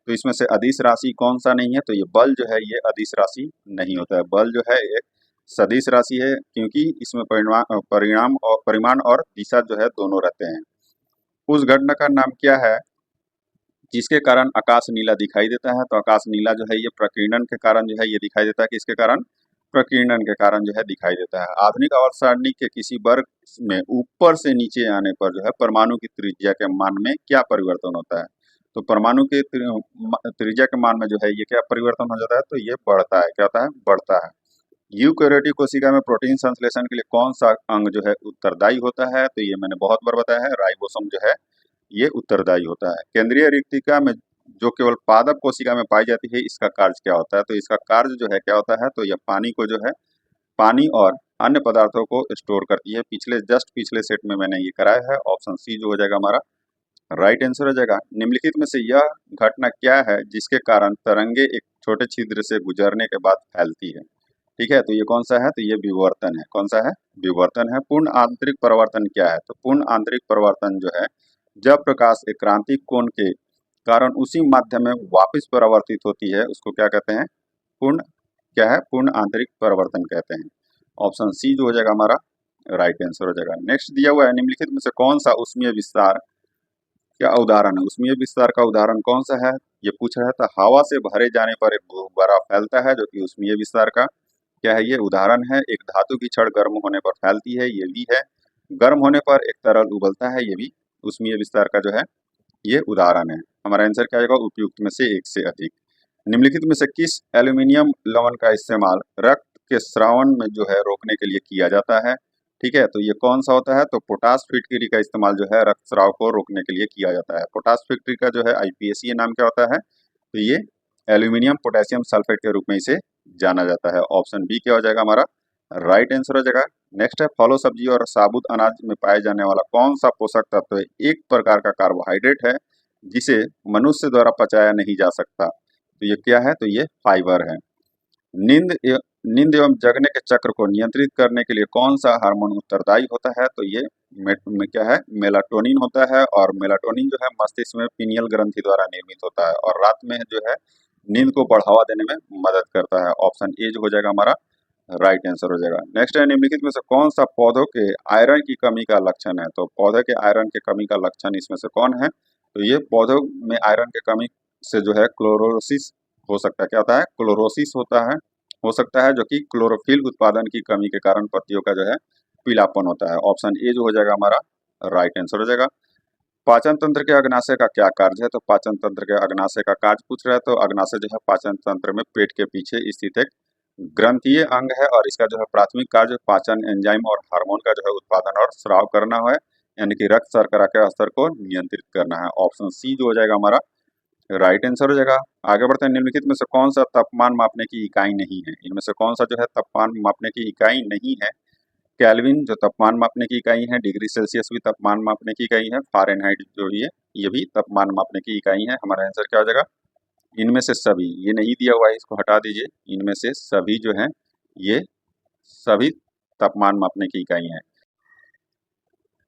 तो इसमें से अदिश राशि कौन सा नहीं है, तो ये बल जो है ये अदिश राशि नहीं होता है। बल जो है एक सदिश राशि है, क्योंकि इसमें परिमाण और दिशा जो है दोनों रहते हैं। उस घटना का नाम क्या है जिसके कारण आकाश नीला दिखाई देता है, तो आकाश नीला जो है ये प्रकीर्णन के कारण जो है ये दिखाई देता है। किसके कारण, प्रकीर्णन के कारण जो है दिखाई देता है। आधुनिक आवर्त सारणी के किसी वर्ग में ऊपर से नीचे आने पर जो है परमाणु की त्रिज्या के मान में क्या परिवर्तन होता है, तो परमाणु के त्रिज्या के मान में जो है ये क्या परिवर्तन हो जाता है, तो ये बढ़ता है। क्या होता है, बढ़ता है। यूकैरियोटिक कोशिका में प्रोटीन संश्लेषण के लिए कौन सा अंग जो है उत्तरदायी होता है, तो ये मैंने बहुत बार बताया है, राइबोसोम जो है ये उत्तरदायी होता है। केंद्रीय रिक्तिका में जो केवल पादप कोशिका में पाई जाती है, इसका कार्य क्या होता है, तो इसका कार्य जो है क्या होता है, तो यह पानी को जो है पानी और अन्य पदार्थों को स्टोर करती है। पिछले सेट में मैंने ये कराया है, ऑप्शन सी जो हो जाएगा हमारा राइट आंसर हो जाएगा। निम्नलिखित में से यह घटना क्या है जिसके कारण तरंगे एक छोटे छिद्र से गुजरने के बाद फैलती है। ठीक है, तो ये कौन सा है, तो ये विवर्तन है। कौन सा है, विवर्तन है। पूर्ण आंतरिक परिवर्तन क्या है, तो पूर्ण आंतरिक परिवर्तन जो है जब प्रकाश एक क्रांतिक कोण के कारण उसी माध्यम में वापस परावर्तित होती है, उसको क्या कहते हैं, पूर्ण क्या है, पूर्ण आंतरिक परिवर्तन कहते हैं। ऑप्शन सी जो हो जाएगा हमारा राइट आंसर हो जाएगा। नेक्स्ट दिया हुआ है, निम्नलिखित में से कौन सा ऊष्मीय विस्तार क्या उदाहरण है, ऊष्मीय विस्तार का उदाहरण कौन सा है, ये पूछ रहा है। तो हवा से भरे जाने पर एक गुब्बारा फैलता है, जो कि ऊष्मीय विस्तार का क्या है, ये उदाहरण है। एक धातु की छड़ गर्म होने पर फैलती है, ये भी है। गर्म होने पर एक तरल उबलता है, ये भी ऊष्मीय विस्तार का जो है ये उदाहरण है। हमारा आंसर क्या आएगा, उपयुक्त में से एक से अधिक। निम्नलिखित में से किस एल्यूमिनियम लवण का इस्तेमाल रक्त के स्रावन में जो है रोकने के लिए किया जाता है। ठीक है, तो ये कौन सा होता है, तो पोटास फिटकरी का इस्तेमाल जो है रक्तस्राव को रोकने के लिए किया जाता है। पोटास फिटकरी का जो है IPAC नाम क्या होता है, तो ये एल्यूमिनियम पोटेशियम सल्फेट के रूप में इसे जाना जाता है। ऑप्शन बी क्या हो जाएगा हमारा राइट आंसर हो जाएगा। नेक्स्ट है, फलों सब्जी और साबुत अनाज में पाए जाने वाला कौन सा पोषक तत्व एक प्रकार का कार्बोहाइड्रेट है जिसे मनुष्य द्वारा पचाया नहीं जा सकता, तो ये क्या है, तो ये फाइबर है। नींद एवं जगने के चक्र को नियंत्रित करने के लिए कौन सा हार्मोन उत्तरदायी होता है, तो ये में क्या है, मेलाटोनिन होता है। और मेलाटोनिन जो है मस्तिष्क में पिनियल ग्रंथि द्वारा निर्मित होता है और रात में जो है नींद को बढ़ावा देने में मदद करता है। ऑप्शन ए जो हो जाएगा हमारा राइट आंसर हो जाएगा। नेक्स्ट है, निम्नलिखित में से कौन सा पौधों के आयरन की कमी का लक्षण है, तो पौधे के आयरन की कमी का लक्षण इसमें से कौन है, तो ये पौधों में आयरन की कमी से जो है क्लोरोसिस हो सकता है। क्या होता है, क्लोरोसिस होता है, हो सकता है, जो कि क्लोरोफिल उत्पादन की कमी के कारण पत्तियों का जो है पीलापन होता है। ऑप्शन ए जो हो जाएगा हमारा राइट आंसर हो जाएगा। पाचन तंत्र के अग्नाशय का क्या कार्य है, तो पाचन तंत्र के अग्नाशय का कार्य पूछ रहा है। तो अग्नाशय जो है पाचन तंत्र में पेट के पीछे स्थित एक ग्रंथीय अंग है और इसका जो है प्राथमिक कार्य पाचन एंजाइम और हार्मोन का जो है उत्पादन और स्राव करना है, यानी कि रक्त शर्करा के स्तर को नियंत्रित करना है। ऑप्शन सी जो हो जाएगा हमारा राइट आंसर हो जाएगा। आगे बढ़ते हैं, निम्नलिखित में से कौन सा तापमान मापने की इकाई नहीं है, इनमें से कौन सा जो है तापमान मापने की इकाई नहीं है। केल्विन जो तापमान मापने की इकाई है, डिग्री सेल्सियस भी तापमान मापने की इकाई है, फ़ारेनहाइट जो ये भी तापमान मापने की इकाई है। हमारा आंसर क्या हो जाएगा, इनमें से सभी, ये नहीं दिया हुआ है इसको हटा दीजिए, इनमें से सभी जो है ये सभी तापमान मापने की इकाई है।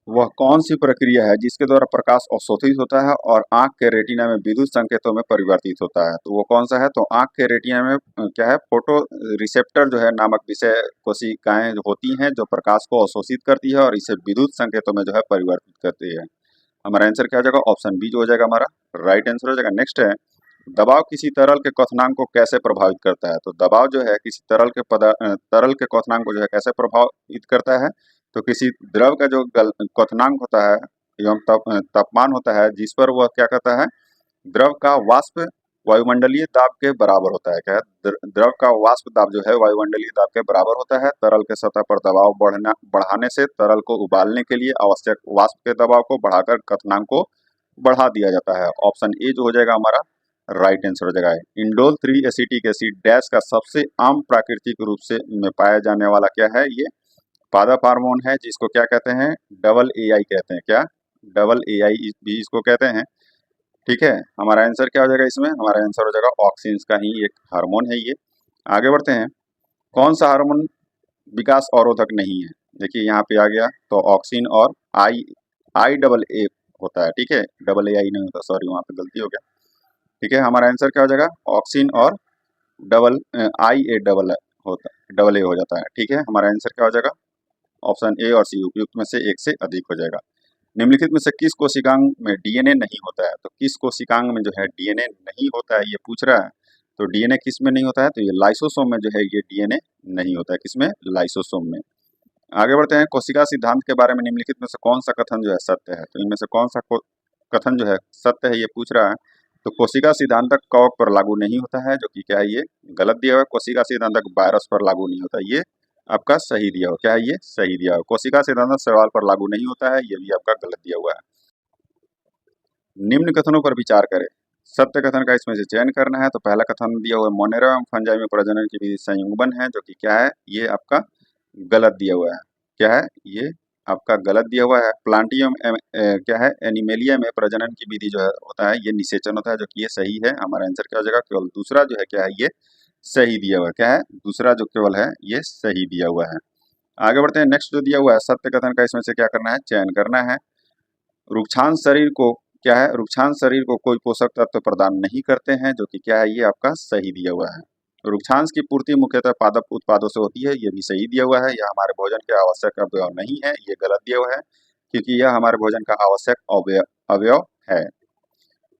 वह कौन सी प्रक्रिया है जिसके द्वारा प्रकाश अवशोषित होता है और आंख के रेटिना में विद्युत संकेतों में परिवर्तित होता है, तो वो कौन सा है, तो आंख के रेटिना में क्या है, फोटो रिसेप्टर जो है नामक विषय कोशिकाएं होती हैं जो प्रकाश को अवशोषित करती है और इसे विद्युत संकेतों में जो है परिवर्तित करती है। हमारा आंसर क्या हो जाएगा, ऑप्शन बी जो हो जाएगा हमारा राइट आंसर हो जाएगा। नेक्स्ट है, दबाव किसी तरल के क्वथनांक को कैसे प्रभावित करता है, तो दबाव जो है किसी तरल के क्वथनांक को जो है कैसे प्रभावित करता है, तो किसी द्रव का जो क्वथनांक होता है एवं तापमान होता है जिस पर वह क्या करता है, द्रव का वाष्प वायुमंडलीय दाब के बराबर होता है। क्या है, द्रव का वाष्प दाब जो है वायुमंडलीय दाब के बराबर होता है। तरल के सतह पर दबाव बढ़ाने से तरल को उबालने के लिए आवश्यक वाष्प के दबाव को बढ़ाकर क्वथनांक को बढ़ा दिया जाता है। ऑप्शन ए जो हो जाएगा हमारा राइट आंसर हो जाएगा है। इंडोल 3 एसिटिक एसिड डैश का सबसे आम प्राकृतिक रूप से में पाया जाने वाला क्या है, ये पादप हार्मोन है, जिसको क्या कहते हैं, डबल एआई कहते हैं। क्या, डबल एआई भी इसको कहते हैं। ठीक है, हमारा आंसर क्या हो जाएगा इसमें, हमारा आंसर हो जाएगा ऑक्सिन का ही एक हार्मोन है ये। आगे बढ़ते हैं, कौन सा हार्मोन विकास अवरोधक नहीं है। देखिए यहाँ पे आ गया तो ऑक्सिन और आई आई डबल ए होता है। ठीक है, डबल ए आई नहीं होता, सॉरी वहाँ पे गलती हो गया। ठीक है, हमारा आंसर क्या हो जाएगा, ऑक्सिन और double I A double A हो जाता है। ठीक है, हमारा आंसर क्या हो जाएगा, ऑप्शन ए और सी उपयुक्त में से एक से अधिक हो जाएगा। निम्नलिखित में से किस कोशिकांग में डीएनए नहीं होता है, तो किस कोशिकांग में जो है डीएनए नहीं होता है ये पूछ रहा है। तो डीएनए किस में नहीं होता है, तो ये लाइसोसोम में जो है ये डीएनए नहीं होता है, किसमें, लाइसोसोम में। आगे बढ़ते हैं, कोशिका सिद्धांत के बारे में निम्नलिखित में से कौन सा कथन जो है सत्य है, तो इनमें से कौन सा कथन जो है सत्य है ये पूछ रहा है। तो कोशिका सिद्धांतक कवक पर लागू नहीं होता है, जो कि क्या है, ये गलत दिया हुआ है। कोशिका सिद्धांतक वायरस पर लागू नहीं होता, ये आपका सही दिया हुआ। क्या है, ये सही दिया हुआ। कोशिका सिद्धांतक शैवाल पर लागू नहीं होता है, ये भी आपका गलत दिया हुआ है। निम्न कथनों पर विचार करें, सत्य कथन का इसमें से चयन करना है। तो पहला कथन दिया हुआ है, मोनेरा एवं फंजाई में प्रजनन की विधि संयुग्मन है, जो कि क्या है, ये आपका गलत दिया हुआ है। क्या है, ये आपका गलत दिया हुआ है। प्लांटियम क्या है, एनिमेलिया में प्रजनन की विधि जो है होता है ये निषेचन होता है, जो कि ये सही है। हमारा आंसर क्या हो जाएगा, केवल दूसरा जो है क्या है, ये सही दिया हुआ है। क्या है, दूसरा जो केवल है ये सही दिया हुआ है। आगे बढ़ते हैं, नेक्स्ट जो दिया हुआ है, सत्य कथन का इसमें से क्या करना है, चयन करना है। रुक्षांश शरीर को क्या है, रुक्षांश शरीर को कोई पोषक तत्व प्रदान नहीं करते हैं, जो कि क्या है, ये आपका सही दिया हुआ है। रुक्षांश की पूर्ति मुख्यतः पादप उत्पादों से होती है, ये भी सही दिया हुआ है। यह हमारे भोजन के आवश्यक अवयव नहीं है, ये गलत दिया हुआ है, क्योंकि यह हमारे भोजन का आवश्यक अवयव है।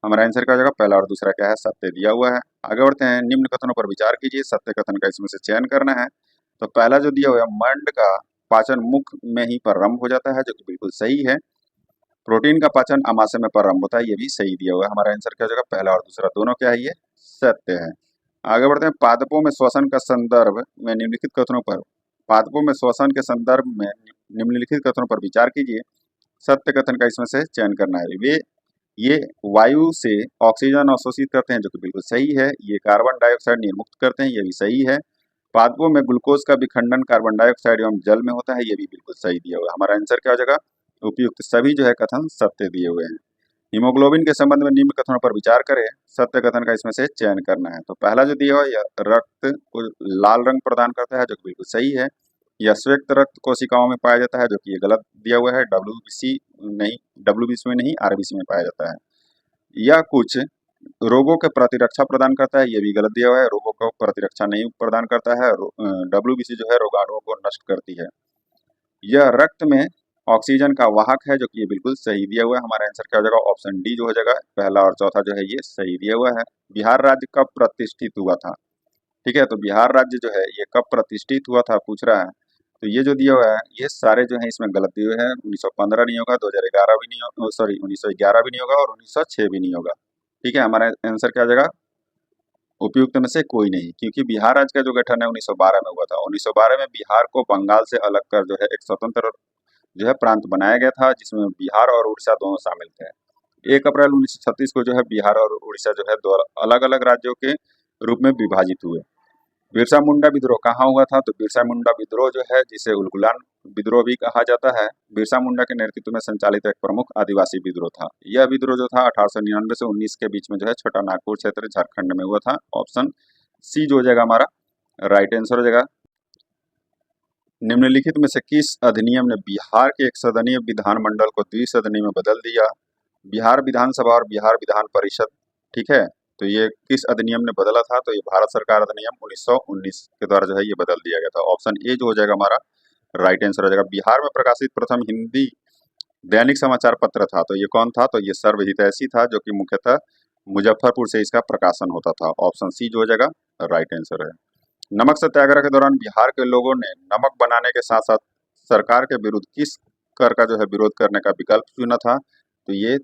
हमारा आंसर क्या हो जाएगा, पहला और दूसरा क्या है, सत्य दिया हुआ है। आगे बढ़ते हैं, निम्न कथनों पर विचार कीजिए, सत्य कथन का इसमें से चयन करना है। तो पहला जो दिया हुआ है, मंड का पाचन मुख में ही प्रारंभ हो जाता है, जो कि बिल्कुल सही है। प्रोटीन का पाचन अमाशय में प्रारंभ होता है, ये भी सही दिया हुआ है। हमारा आंसर क्या हो जाएगा, पहला और दूसरा दोनों क्या है, ये सत्य है। आगे बढ़ते हैं, पादपों में श्वसन का संदर्भ में निम्नलिखित कथनों पर, पादपों में श्वसन के संदर्भ में निम्नलिखित कथनों पर विचार कीजिए। सत्य कथन का इसमें से चयन करना है। ये वायु से ऑक्सीजन अवशोषित करते हैं, जो कि बिल्कुल सही है। ये कार्बन डाइऑक्साइड निर्मुक्त करते हैं, ये भी सही है। पादपों में ग्लूकोज का विखंडन कार्बन डाइऑक्साइड एवं जल में होता है, ये भी बिल्कुल सही दिया हुआ है। हमारा आंसर क्या हो जाएगा, उपयुक्त सभी जो है कथन सत्य दिए हुए हैं। हीमोग्लोबिन के संबंध में निम्न कथनों पर विचार करें, सत्य कथन का इसमें से चयन करना है। तो पहला जो दिया हुआ है, रक्त को लाल रंग प्रदान करता है, जो कि बिल्कुल सही है। यह श्वेत रक्त कोशिकाओं में पाया जाता है, जो कि ये गलत दिया हुआ है। डब्ल्यूबीसी में नहीं, आरबीसी में पाया जाता है। यह कुछ रोगों के प्रतिरक्षा प्रदान करता है, ये भी गलत दिया हुआ है। रोगों को प्रतिरक्षा नहीं प्रदान करता है। डब्ल्यूबीसी जो है रोगाणुओं को नष्ट करती है। यह रक्त में ऑक्सीजन का वाहक है, जो कि ये बिल्कुल सही दिया हुआ है। हमारा आंसर क्या हो जाएगा, ऑप्शन डी जो हो जाएगा, पहला और चौथा जो है ये सही दिया हुआ है। बिहार राज्य कब प्रतिष्ठित हुआ था, ठीक है, तो बिहार राज्य जो है ये कब प्रतिष्ठित हुआ था पूछ रहा है। तो ये जो दिया हुआ है ये सारे जो है इसमें गलत दिए हुए हैं। 1915 नहीं होगा, 2011 भी नहीं होगा, सॉरी 1911 भी नहीं होगा, और 1906 भी नहीं होगा। ठीक है, हमारा आंसर क्या हो जाएगा, उपयुक्त में से कोई नहीं, क्योंकि बिहार राज्य का जो गठन है 1912 में हुआ था। 1912 में बिहार को बंगाल से अलग कर जो है एक स्वतंत्र जो है प्रांत बनाया गया था, जिसमें बिहार और उड़ीसा दोनों शामिल थे। 1 अप्रैल 1936 को जो है बिहार और उड़ीसा जो है दो अलग अलग राज्यों के रूप में विभाजित हुए। बिरसा मुंडा विद्रोह कहाँ हुआ था, तो बिरसा मुंडा विद्रोह जो है, जिसे उलगुलान विद्रोह भी कहा जाता है, बिरसा मुंडा के नेतृत्व में संचालित एक प्रमुख आदिवासी विद्रोह था। यह विद्रोह जो था 1899 से 19 के बीच में जो है छोटा नागपुर क्षेत्र झारखंड में हुआ था। ऑप्शन सी जो हो जाएगा हमारा राइट आंसर हो जाएगा। निम्नलिखित में से किस अधिनियम ने बिहार के एक सदनीय विधानमंडल को द्विसदनीय में बदल दिया, बिहार विधानसभा और बिहार विधान परिषद। ठीक है, तो ये किस अधिनियम ने बदला था, तो ये भारत सरकार अधिनियम 1919 के द्वारा जो है ये बदल दिया गया था। ऑप्शन ए जो हो जाएगा हमारा राइट आंसर हो जाएगा। बिहार में प्रकाशित प्रथम हिंदी दैनिक समाचार पत्र था, तो ये कौन था, तो ये सर्वहितैषी था, जो कि मुख्यतः मुजफ्फरपुर से इसका प्रकाशन होता था। ऑप्शन सी जो हो जाएगा राइट आंसर है। नमक सत्याग्रह के दौरान बिहार के लोगों ने नमक बनाने के साथ साथ सरकार के विरुद्ध किस कर का जो है विरोध करने का विकल्प चुना था, तो ये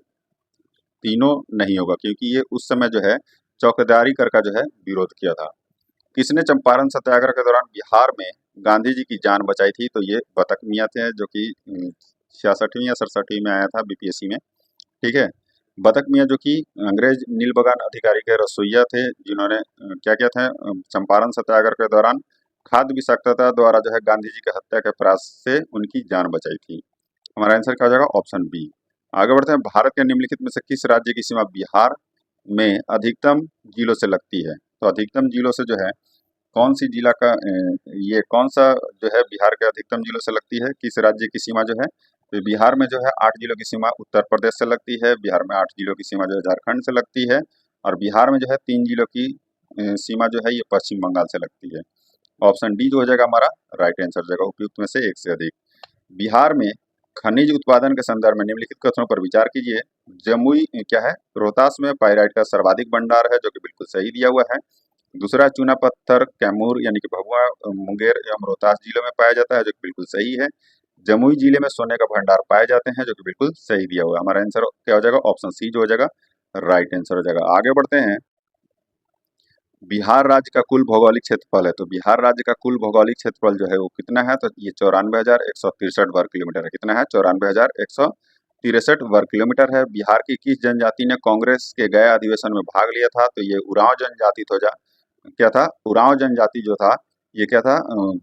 तीनों नहीं होगा, क्योंकि ये उस समय जो है चौकीदारी कर का जो है विरोध किया था। किसने चंपारण सत्याग्रह के दौरान बिहार में गांधी जी की जान बचाई थी, तो ये बतक मियाँ थे, जो कि 66वीं या 67वीं में आया था बीपीएससी में। ठीक है, बतख मियाँ जो कि अंग्रेज नीलबगान अधिकारी के रसोइया थे, जिन्होंने क्या किया था, चंपारण सत्याग्रह के दौरान खाद्य विषाक्तता द्वारा जो है गांधी जी की हत्या के प्रयास से उनकी जान बचाई थी। हमारा आंसर क्या हो जाएगा, ऑप्शन बी। आगे बढ़ते हैं, भारत के निम्नलिखित में से किस राज्य की सीमा बिहार में अधिकतम जिलों से लगती है? तो अधिकतम जिलों से जो है कौन सी जिला का ये कौन सा जो है बिहार के अधिकतम जिलों से लगती है, किस राज्य की सीमा जो है? तो बिहार में जो है 8 जिलों की सीमा उत्तर प्रदेश से लगती है, बिहार में 8 जिलों की सीमा जो है झारखंड से लगती है, और बिहार में जो है 3 जिलों की सीमा जो है ये पश्चिम बंगाल से लगती है। ऑप्शन डी जो हो जाएगा हमारा राइट आंसर हो जाएगा, उपयुक्त में से एक से अधिक। बिहार में खनिज उत्पादन के संदर्भ में निम्नलिखित कथनों पर विचार कीजिए। जमुई क्या है, रोहतास में पाइराइट का सर्वाधिक भंडार है, जो कि बिल्कुल सही दिया हुआ है। दूसरा, चूना पत्थर कैमूर यानी कि भभुआ, मुंगेर एवं रोहतास जिलों में पाया जाता है, जो कि बिल्कुल सही है। जमुई जिले में सोने का भंडार पाए जाते हैं, जो कि बिल्कुल सही दिया हुआ है। हमारा आंसर क्या हो जाएगा, ऑप्शन सी जो हो जाएगा राइट आंसर हो जाएगा। आगे बढ़ते हैं, बिहार राज्य का कुल भौगोलिक क्षेत्रफल है, तो बिहार राज्य का कुल भौगोलिक क्षेत्रफल जो है वो कितना है, तो ये 94,163 वर्ग किलोमीटर है। कितना है, 94,163 वर्ग किलोमीटर है। बिहार की किस जनजाति ने कांग्रेस के गया अधिवेशन में भाग लिया था? तो ये उरांव जनजाति तो क्या था, उरांव जनजाति जो था ये क्या था,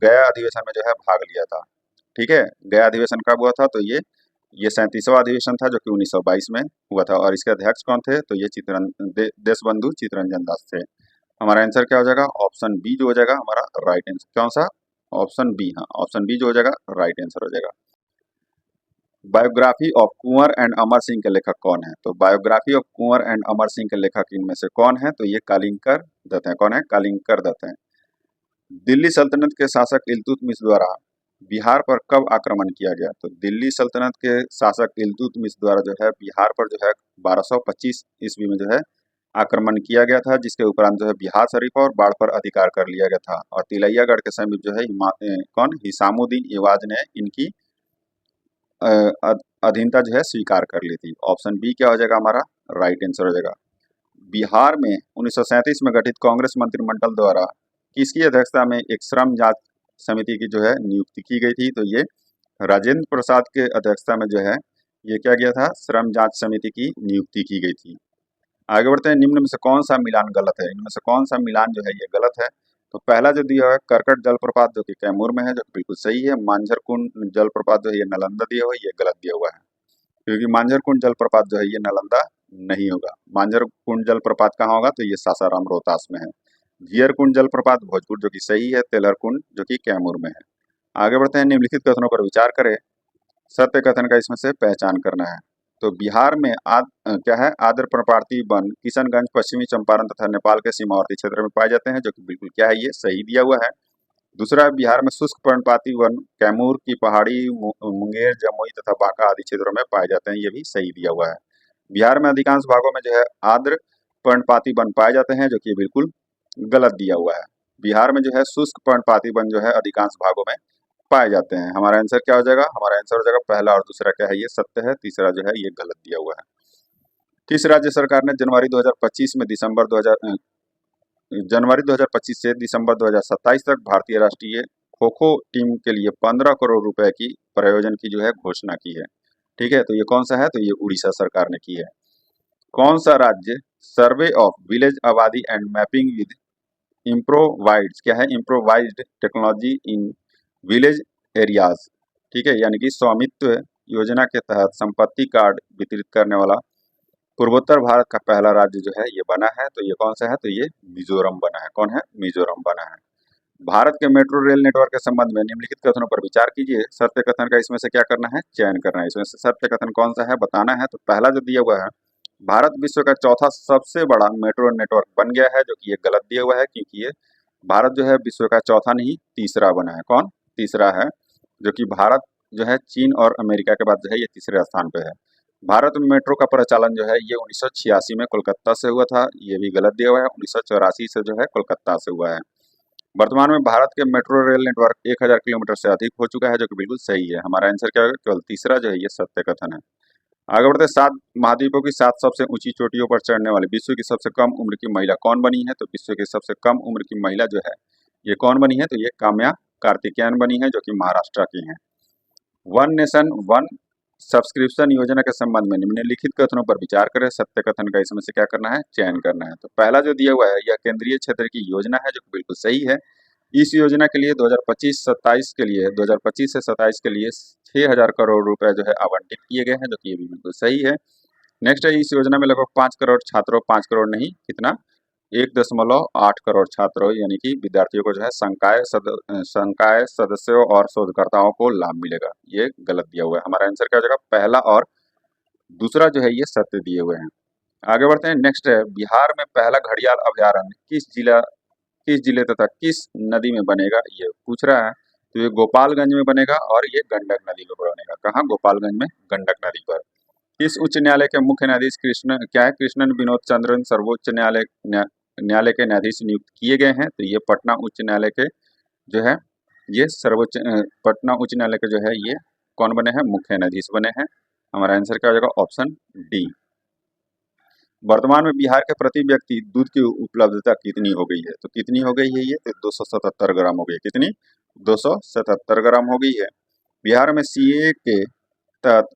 गया अधिवेशन में जो है भाग लिया था। ठीक है, गया अधिवेशन कब हुआ था, तो ये 37वां अधिवेशन था, जो कि 1922 में हुआ था, और इसके अध्यक्ष कौन थे, तो ये देशबंधु चित्तरंजन दास थे। हमारा आंसर क्या हो जाएगा, ऑप्शन बी जो हो जाएगा हमारा राइट आंसर। कौन सा, ऑप्शन बी, हाँ ऑप्शन बी जो हो जाएगा राइट आंसर हो जाएगा। Biography of Kunwar and Amar Singh के लेखक कौन है? तो biography of Kunwar and Amar Singh के लेखक इनमें से कौन है, तो ये कालिंकर दत्त है। कौन है, कालिंकर दत्त है। दिल्ली सल्तनत के शासक इल्तुतमिश द्वारा बिहार पर कब आक्रमण किया गया? तो दिल्ली सल्तनत के शासक इल्तुतमिश द्वारा जो है बिहार पर जो है 1225 ईस्वी में जो है आक्रमण किया गया था, जिसके उपरांत जो है बिहार शरीफ और बाढ़ पर अधिकार कर लिया गया था, और तिलैयागढ़ के समीप जो है कौन, हिसामुद्दीन इवाज ने इनकी अधीनता जो है स्वीकार कर ली थी। ऑप्शन बी क्या हो जाएगा हमारा राइट आंसर हो जाएगा। बिहार में 1937 में गठित कांग्रेस मंत्रिमंडल द्वारा किसकी अध्यक्षता में एक श्रम जांच समिति की जो है नियुक्ति की गई थी? तो ये राजेंद्र प्रसाद के अध्यक्षता में जो है ये क्या गया था, श्रम जांच समिति की नियुक्ति की गई थी। आगे बढ़ते हैं, निम्न में से कौन सा मिलान गलत है? इनमें से कौन सा मिलान जो है ये गलत है? तो पहला जो दिया हुआ है करकट जलप्रपात, जो कि कैमूर में है, जो कि बिल्कुल सही है। मांझर कुंड जलप्रपात जो है ये नालंदा दिया हुआ है, ये गलत दिया हुआ है, क्योंकि मांझर कुंड जलप्रपात जो है ये नालंदा नहीं होगा। मांझर कुंड जलप्रपात कहाँ होगा, तो ये सासाराम रोहतास में है। जियर कुंड जलप्रपात भोजपुर, जो कि सही है। तेलर कुंड जो कि कैमूर में है। आगे बढ़ते हैं, निम्नलिखित कथनों पर विचार करें, सत्य कथन का इसमें से पहचान करना है। तो बिहार में क्या है, आर्द्र पर्णपाती वन किशनगंज, पश्चिमी चंपारण तथा नेपाल के सीमावर्ती क्षेत्र में पाए जाते हैं, जो कि बिल्कुल क्या है, ये सही दिया हुआ है। दूसरा, बिहार में शुष्क पर्णपाती वन कैमूर की पहाड़ी, मुंगेर, जमुई तथा बांका आदि क्षेत्रों में पाए जाते हैं, ये भी सही दिया हुआ है। बिहार में अधिकांश भागों में जो है आर्द्र पर्णपाती वन पाए जाते हैं, जो कि बिल्कुल गलत दिया हुआ है। बिहार में जो है शुष्क पर्णपाती वन जो है अधिकांश भागों में पाए जाते हैं। हमारा आंसर क्या हो जाएगा, हमारा आंसर हो जाएगा पहला, और दूसरा क्या है, ये सत्य है, तीसरा जो है ये गलत दिया हुआ है। किस राज्य सरकार ने जनवरी 2025 से दिसंबर 2027 तक भारतीय राष्ट्रीय खो खो टीम के लिए 15 करोड़ रुपए की प्रायोजन की जो है घोषणा की है? ठीक है, तो ये कौन सा है, तो ये उड़ीसा सरकार ने की है। कौन सा राज्य सर्वे ऑफ विलेज आबादी एंड मैपिंग विद इम्प्रोवाइज्ड क्या है, improvised technology in village areas, ठीक है, यानी कि स्वामित्व योजना के तहत संपत्ति कार्ड वितरित करने वाला पूर्वोत्तर भारत का पहला राज्य जो है ये बना है? तो ये कौन सा है, तो ये मिजोरम बना है। कौन है, मिजोरम बना है। भारत के मेट्रो रेल नेटवर्क के संबंध में निम्नलिखित कथनों पर विचार कीजिए। सत्य कथन का इसमें से क्या करना है, चयन करना है। इसमें से सत्य कथन कौन सा है बताना है। तो पहला जो दिया हुआ है, भारत विश्व का चौथा सबसे बड़ा मेट्रो नेटवर्क बन गया है, जो कि ये गलत दिया हुआ है, क्योंकि ये भारत जो है विश्व का चौथा नहीं तीसरा बना है। कौन, तीसरा है, जो कि भारत जो है चीन और अमेरिका के बाद जो है ये तीसरे स्थान पे है। भारत में मेट्रो का प्रचलन जो है ये 1986 में कोलकाता से हुआ था, ये भी गलत दिया हुआ है। 1984 से जो है कोलकाता से हुआ है। वर्तमान में भारत के मेट्रो रेल नेटवर्क 1000 किलोमीटर से अधिक हो चुका है, जो कि बिल्कुल सही है। हमारा आंसर क्या होगा, केवल तीसरा जो है ये सत्य कथन है। आगे बढ़ते हैं, 7 महाद्वीपों की 7 सबसे ऊंची चोटियों पर चढ़ने वाली विश्व की सबसे कम उम्र की महिला कौन बनी है? तो विश्व की सबसे कम उम्र की महिला जो है ये कौन बनी है, तो ये काम्या कार्तिकेयन बनी है, जो कि महाराष्ट्र की है। वन नेशन वन सब्सक्रिप्शन योजना के संबंध में निम्नलिखित कथनों पर विचार करें। सत्य कथन का इसमें से क्या करना है, चयन करना है। तो पहला जो दिया हुआ है यह केंद्रीय क्षेत्र की योजना है, जो कि बिल्कुल सही है। इस योजना के लिए 2025-27 के लिए 2025 से 27 के लिए 6,000 करोड़ रुपए जो है आवंटित किए गए हैं, जो कि ये भी बिल्कुल सही है। नेक्स्ट है, इस योजना में लगभग 5 करोड़ छात्रों, 5 करोड़ नहीं, कितना, 1.8 करोड़ छात्रों यानी कि विद्यार्थियों को जो है संकाय सदस्यों और शोधकर्ताओं को लाभ मिलेगा। ये गलत दिया हुआ है। हमारा आंसर क्या हो जाएगा, पहला और दूसरा जो है ये सत्य दिए हुए हैं। आगे बढ़ते हैं। नेक्स्ट है, बिहार में पहला घड़ियाल अभयारण्य किस जिले तथा किस नदी में बनेगा, ये पूछ रहा है। तो ये गोपालगंज में बनेगा और ये गंडक नदी पर बनेगा। कहाँ, गोपालगंज में, गंडक नदी पर। इस उच्च न्यायालय के मुख्य न्यायाधीश कृष्ण क्या है, कृष्णन विनोद चंद्रन सर्वोच्च न्यायालय के न्यायाधीश नियुक्त किए गए हैं। तो ये पटना उच्च न्यायालय के जो है ये पटना उच्च न्यायालय के जो है ये कौन बने हैं, मुख्य न्यायाधीश बने हैं। हमारा आंसर क्या हो जाएगा, ऑप्शन डी। वर्तमान में बिहार के प्रति व्यक्ति दूध की उपलब्धता कितनी हो गई है, तो कितनी हो गई है ये, तो 277 ग्राम हो गई है। कितनी, 277 ग्राम हो गई है। बिहार में सीए के तहत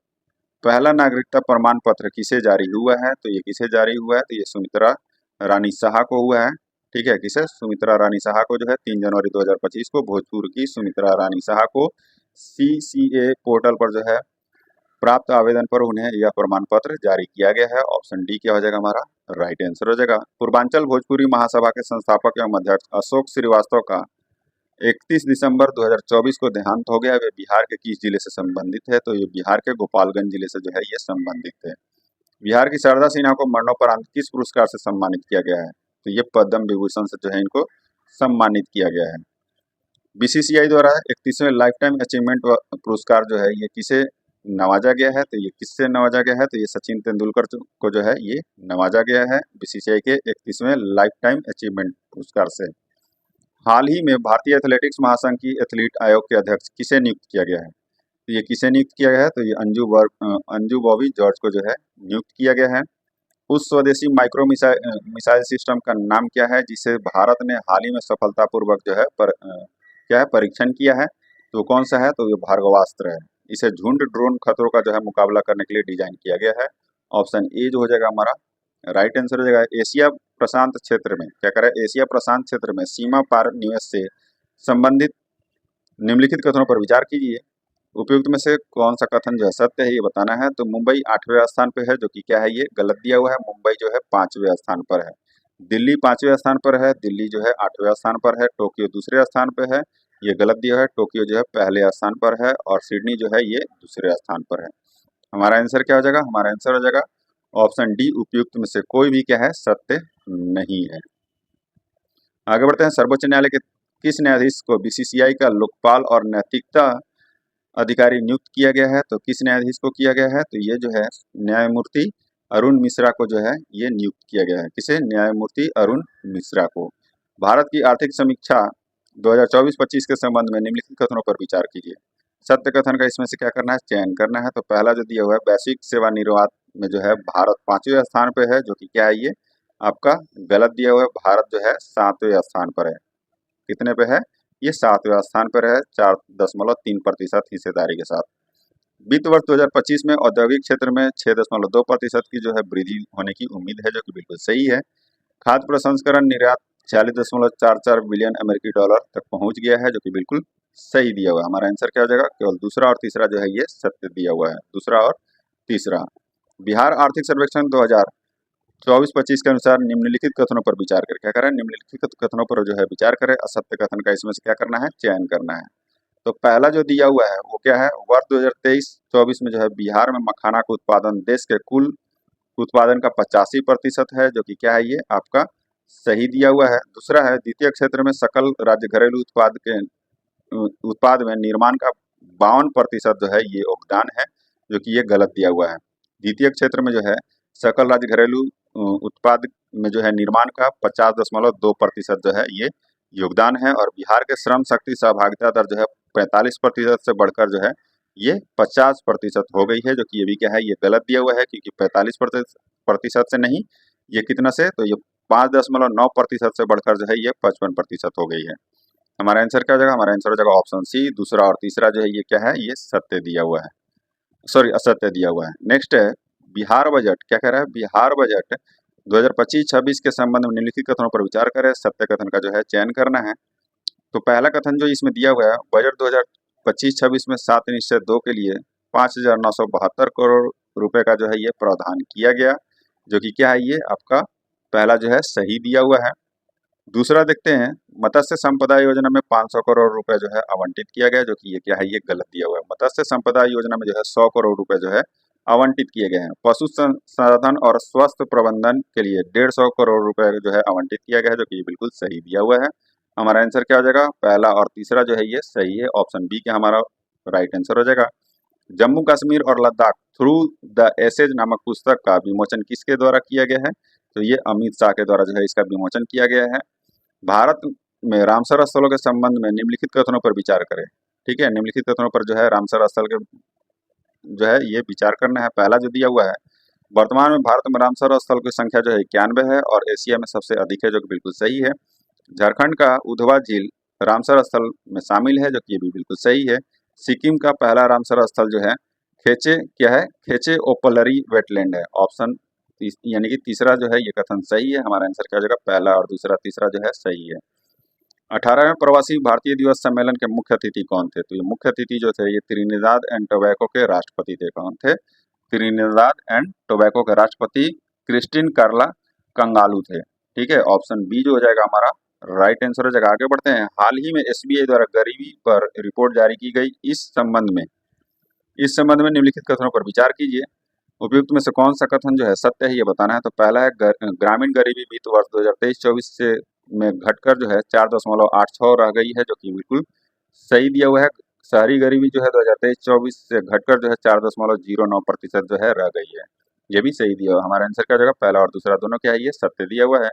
पहला नागरिकता प्रमाण पत्र किसे जारी हुआ है, तो ये किसे जारी हुआ है, तो ये सुमित्रा रानी शाह को हुआ है। ठीक है, किसे, सुमित्रा रानी शाह को जो है 3 जनवरी 2025 को भोजपुर की सुमित्रा रानी शाह को सीसीए पोर्टल पर जो है प्राप्त आवेदन पर उन्हें यह प्रमाण पत्र जारी किया गया है। ऑप्शन डी क्या हो जाएगा, हमारा राइट आंसर हो जाएगा। पूर्वांचल भोजपुरी महासभा के संस्थापक एवं अध्यक्ष अशोक श्रीवास्तव का 31 दिसंबर 2024 को देहांत हो गया। वे बिहार के किस जिले से संबंधित है, तो ये बिहार के गोपालगंज जिले से जो है ये संबंधित है। बिहार की शारदा सिन्हा को मरणोपरांत किस पुरस्कार से सम्मानित किया गया है, तो ये पद्म विभूषण से जो है इनको सम्मानित किया गया है। बीसीसीआई द्वारा 31वें लाइफ टाइम अचीवमेंट पुरस्कार जो है ये किसे नवाजा गया है, तो ये किससे नवाजा गया है, तो ये सचिन तेंदुलकर को जो है ये नवाजा गया है बीसीसीआई के 31वें लाइफ टाइम अचीवमेंट पुरस्कार से। हाल ही में भारतीय एथलेटिक्स महासंघ की एथलीट आयोग के अध्यक्ष किसे नियुक्त किया गया है, तो ये किसे नियुक्त किया गया है, तो ये अंजू बॉबी जॉर्ज को जो है नियुक्त किया गया है। उस स्वदेशी माइक्रो मिसाइल सिस्टम का नाम क्या है जिसे भारत ने हाल ही में सफलतापूर्वक जो है क्या है परीक्षण किया है, तो कौन सा है, तो ये भार्गवास्त्र है। इसे झुंड ड्रोन खतरों का जो है मुकाबला करने के लिए डिजाइन किया गया है। ऑप्शन ए जो हो जाएगा हमारा राइट आंसर हो जाएगा। एशिया प्रशांत क्षेत्र में क्या करें, एशिया प्रशांत क्षेत्र में सीमा पार निवेश से संबंधित निम्नलिखित कथनों पर विचार कीजिए। उपयुक्त में से कौन सा कथन जो है सत्य है, ये बताना है। तो मुंबई 8वें स्थान पे है, जो कि क्या है, ये गलत दिया हुआ है। मुंबई जो है 5वें स्थान पर है। दिल्ली 5वें स्थान पर है, दिल्ली जो है 8वें स्थान पर है। टोक्यो दूसरे स्थान पर है, ये गलत दिया है। टोक्यो जो है पहले स्थान पर है और सिडनी जो है ये दूसरे स्थान पर है। हमारा आंसर क्या हो जाएगा, हमारा आंसर हो जाएगा ऑप्शन डी। उपयुक्त में से कोई भी क्या है, सत्य नहीं है। आगे बढ़ते हैं। सर्वोच्च न्यायालय के किस न्यायाधीश को बीसीसीआई का लोकपाल और नैतिकता अधिकारी नियुक्त किया गया है, तो किस न्यायाधीश को किया गया है, तो ये जो है न्यायमूर्ति अरुण मिश्रा को जो है ये नियुक्त किया गया है। किसे, न्यायमूर्ति अरुण मिश्रा को। भारत की आर्थिक समीक्षा 2024-25 के संबंध में निम्नलिखित कथनों पर विचार कीजिए। सत्य कथन का इसमें से क्या करना है, चयन करना है। तो पहला जो दिया हुआ है, वैश्विक सेवा निर्यात में जो है भारत 5वें स्थान पर है, जो कि क्या है, ये आपका गलत दिया हुआ है। भारत जो है 7वें स्थान पर है। कितने पे है, ये 7वें स्थान पर है 4.3% हिस्सेदारी के साथ। वित्त वर्ष 2025 में औद्योगिक क्षेत्र में 6.2% की जो है वृद्धि होने की उम्मीद है, जो कि बिल्कुल सही है। खाद्य प्रसंस्करण निर्यात 40.44 बिलियन अमेरिकी डॉलर तक पहुंच गया है, जो कि बिल्कुल सही दिया हुआ है। हमारा आंसर क्या हो जाएगा, केवल दूसरा और तीसरा जो है ये सत्य दिया हुआ है, दूसरा और तीसरा। बिहार आर्थिक सर्वेक्षण 2024-25 के अनुसार निम्नलिखित कथनों पर विचार करें। क्या करें, निम्नलिखित कथनों पर जो है विचार करें। असत्य कथन का इसमें से क्या करना है, चयन करना है। तो पहला जो दिया हुआ है वो क्या है, वर्ष 2023-24 में जो है बिहार में मखाना का उत्पादन देश के कुल उत्पादन का 85% है, जो कि क्या है, ये आपका सही दिया हुआ है। दूसरा है, द्वितीय क्षेत्र में सकल राज्य घरेलू उत्पाद में निर्माण का 52% जो है ये योगदान है, जो कि ये गलत दिया हुआ है। द्वितीय क्षेत्र में जो है सकल राज्य घरेलू उत्पाद में जो है निर्माण का 50.2% जो है ये योगदान है। और बिहार के श्रम शक्ति सहभागिता दर जो है 45% से बढ़कर जो है ये 50% हो गई है, जो कि ये भी क्या है, ये गलत दिया हुआ है। क्योंकि 45% से नहीं, ये कितना से, तो ये 5.9% से बढ़कर जो है ये 55% हो गई है। हमारा आंसर क्या हो जाएगा, हमारा आंसर हो जाएगा ऑप्शन सी। दूसरा और तीसरा जो है ये क्या है, ये सत्य दिया हुआ है। सॉरी असत्य दिया हुआ है। नेक्स्ट है बिहार बजट, क्या कह रहा है, बिहार बजट 2025-26 के संबंध में निम्नलिखित कथनों पर विचार करें, सत्य कथन का जो है चयन करना है। तो पहला कथन जो इसमें दिया हुआ है, बजट 2025-26 में 7/2 के लिए 5,972 करोड़ रुपए का जो है ये प्रावधान किया गया, जो कि क्या है, ये आपका पहला जो है सही दिया हुआ है। दूसरा देखते हैं, मत्स्य संपदा योजना में 500 करोड़ रुपए जो है आवंटित किया गया, जो कि ये क्या है, ये गलत दिया हुआ है। मत्स्य संपदा योजना में जो है 100 करोड़ रुपए जो है आवंटित किए गए हैं। पशु संसाधन और स्वास्थ्य प्रबंधन के लिए 150 करोड़ रुपए जो है आवंटित किया गया है, जो कि ये बिल्कुल सही दिया हुआ है। हमारा आंसर क्या हो जाएगा, पहला और तीसरा जो है ये सही है, ऑप्शन बी का हमारा राइट आंसर हो जाएगा। जम्मू कश्मीर और लद्दाख थ्रू द एसेज नामक पुस्तक का विमोचन किसके द्वारा किया गया है, तो ये अमित शाह के द्वारा जो है इसका विमोचन किया गया है। भारत में रामसर स्थलों के संबंध में निम्नलिखित कथनों पर विचार करें। ठीक है, निम्नलिखित कथनों पर जो है रामसर स्थल के जो है ये विचार करना है। पहला जो दिया हुआ है, वर्तमान में भारत में रामसर स्थल की संख्या जो है 91 है और एशिया में सबसे अधिक है, जो कि बिल्कुल सही है। झारखंड का उधवा झील रामसर स्थल में शामिल है, जो कि ये भी बिल्कुल सही है। सिक्किम का पहला रामसर स्थल जो है खेचे, क्या है, खेचे ओपलरी वेटलैंड है। ऑप्शन यानी कि तीसरा जो है ये कथन सही है। हमारा आंसर क्या हो जाएगा, पहला और दूसरा तीसरा जो है सही है। 18वें प्रवासी भारतीय दिवस सम्मेलन के मुख्य अतिथि कौन थे, तो ये मुख्य अतिथि जो थे ये त्रिनिदाद एंड टोबैको के राष्ट्रपति थे। कौन थे, त्रिनिदाद एंड टोबैको के राष्ट्रपति क्रिस्टिन कार्ला कंगालू थे। ठीक है, ऑप्शन बी जो हो जाएगा हमारा राइट आंसर हो जाएगा। आगे बढ़ते हैं। हाल ही में एसबीआई द्वारा गरीबी पर रिपोर्ट जारी की गई, इस संबंध में निम्नलिखित कथनों पर विचार कीजिए। उपयुक्त में से कौन सा कथन जो है सत्य है, ये बताना है। तो पहला है ग्रामीण गरीबी वित्त वर्ष 2023-24 से में घटकर जो है 4.86 रह गई है, जो कि बिल्कुल सही दिया हुआ है। शहरी गरीबी जो है 2023-24 से घटकर जो है 4.09% जो है रह गई है, ये भी सही दिया हुआ है। हमारा आंसर क्या हो जाएगा, पहला और दूसरा दोनों क्या है, ये सत्य दिया हुआ है।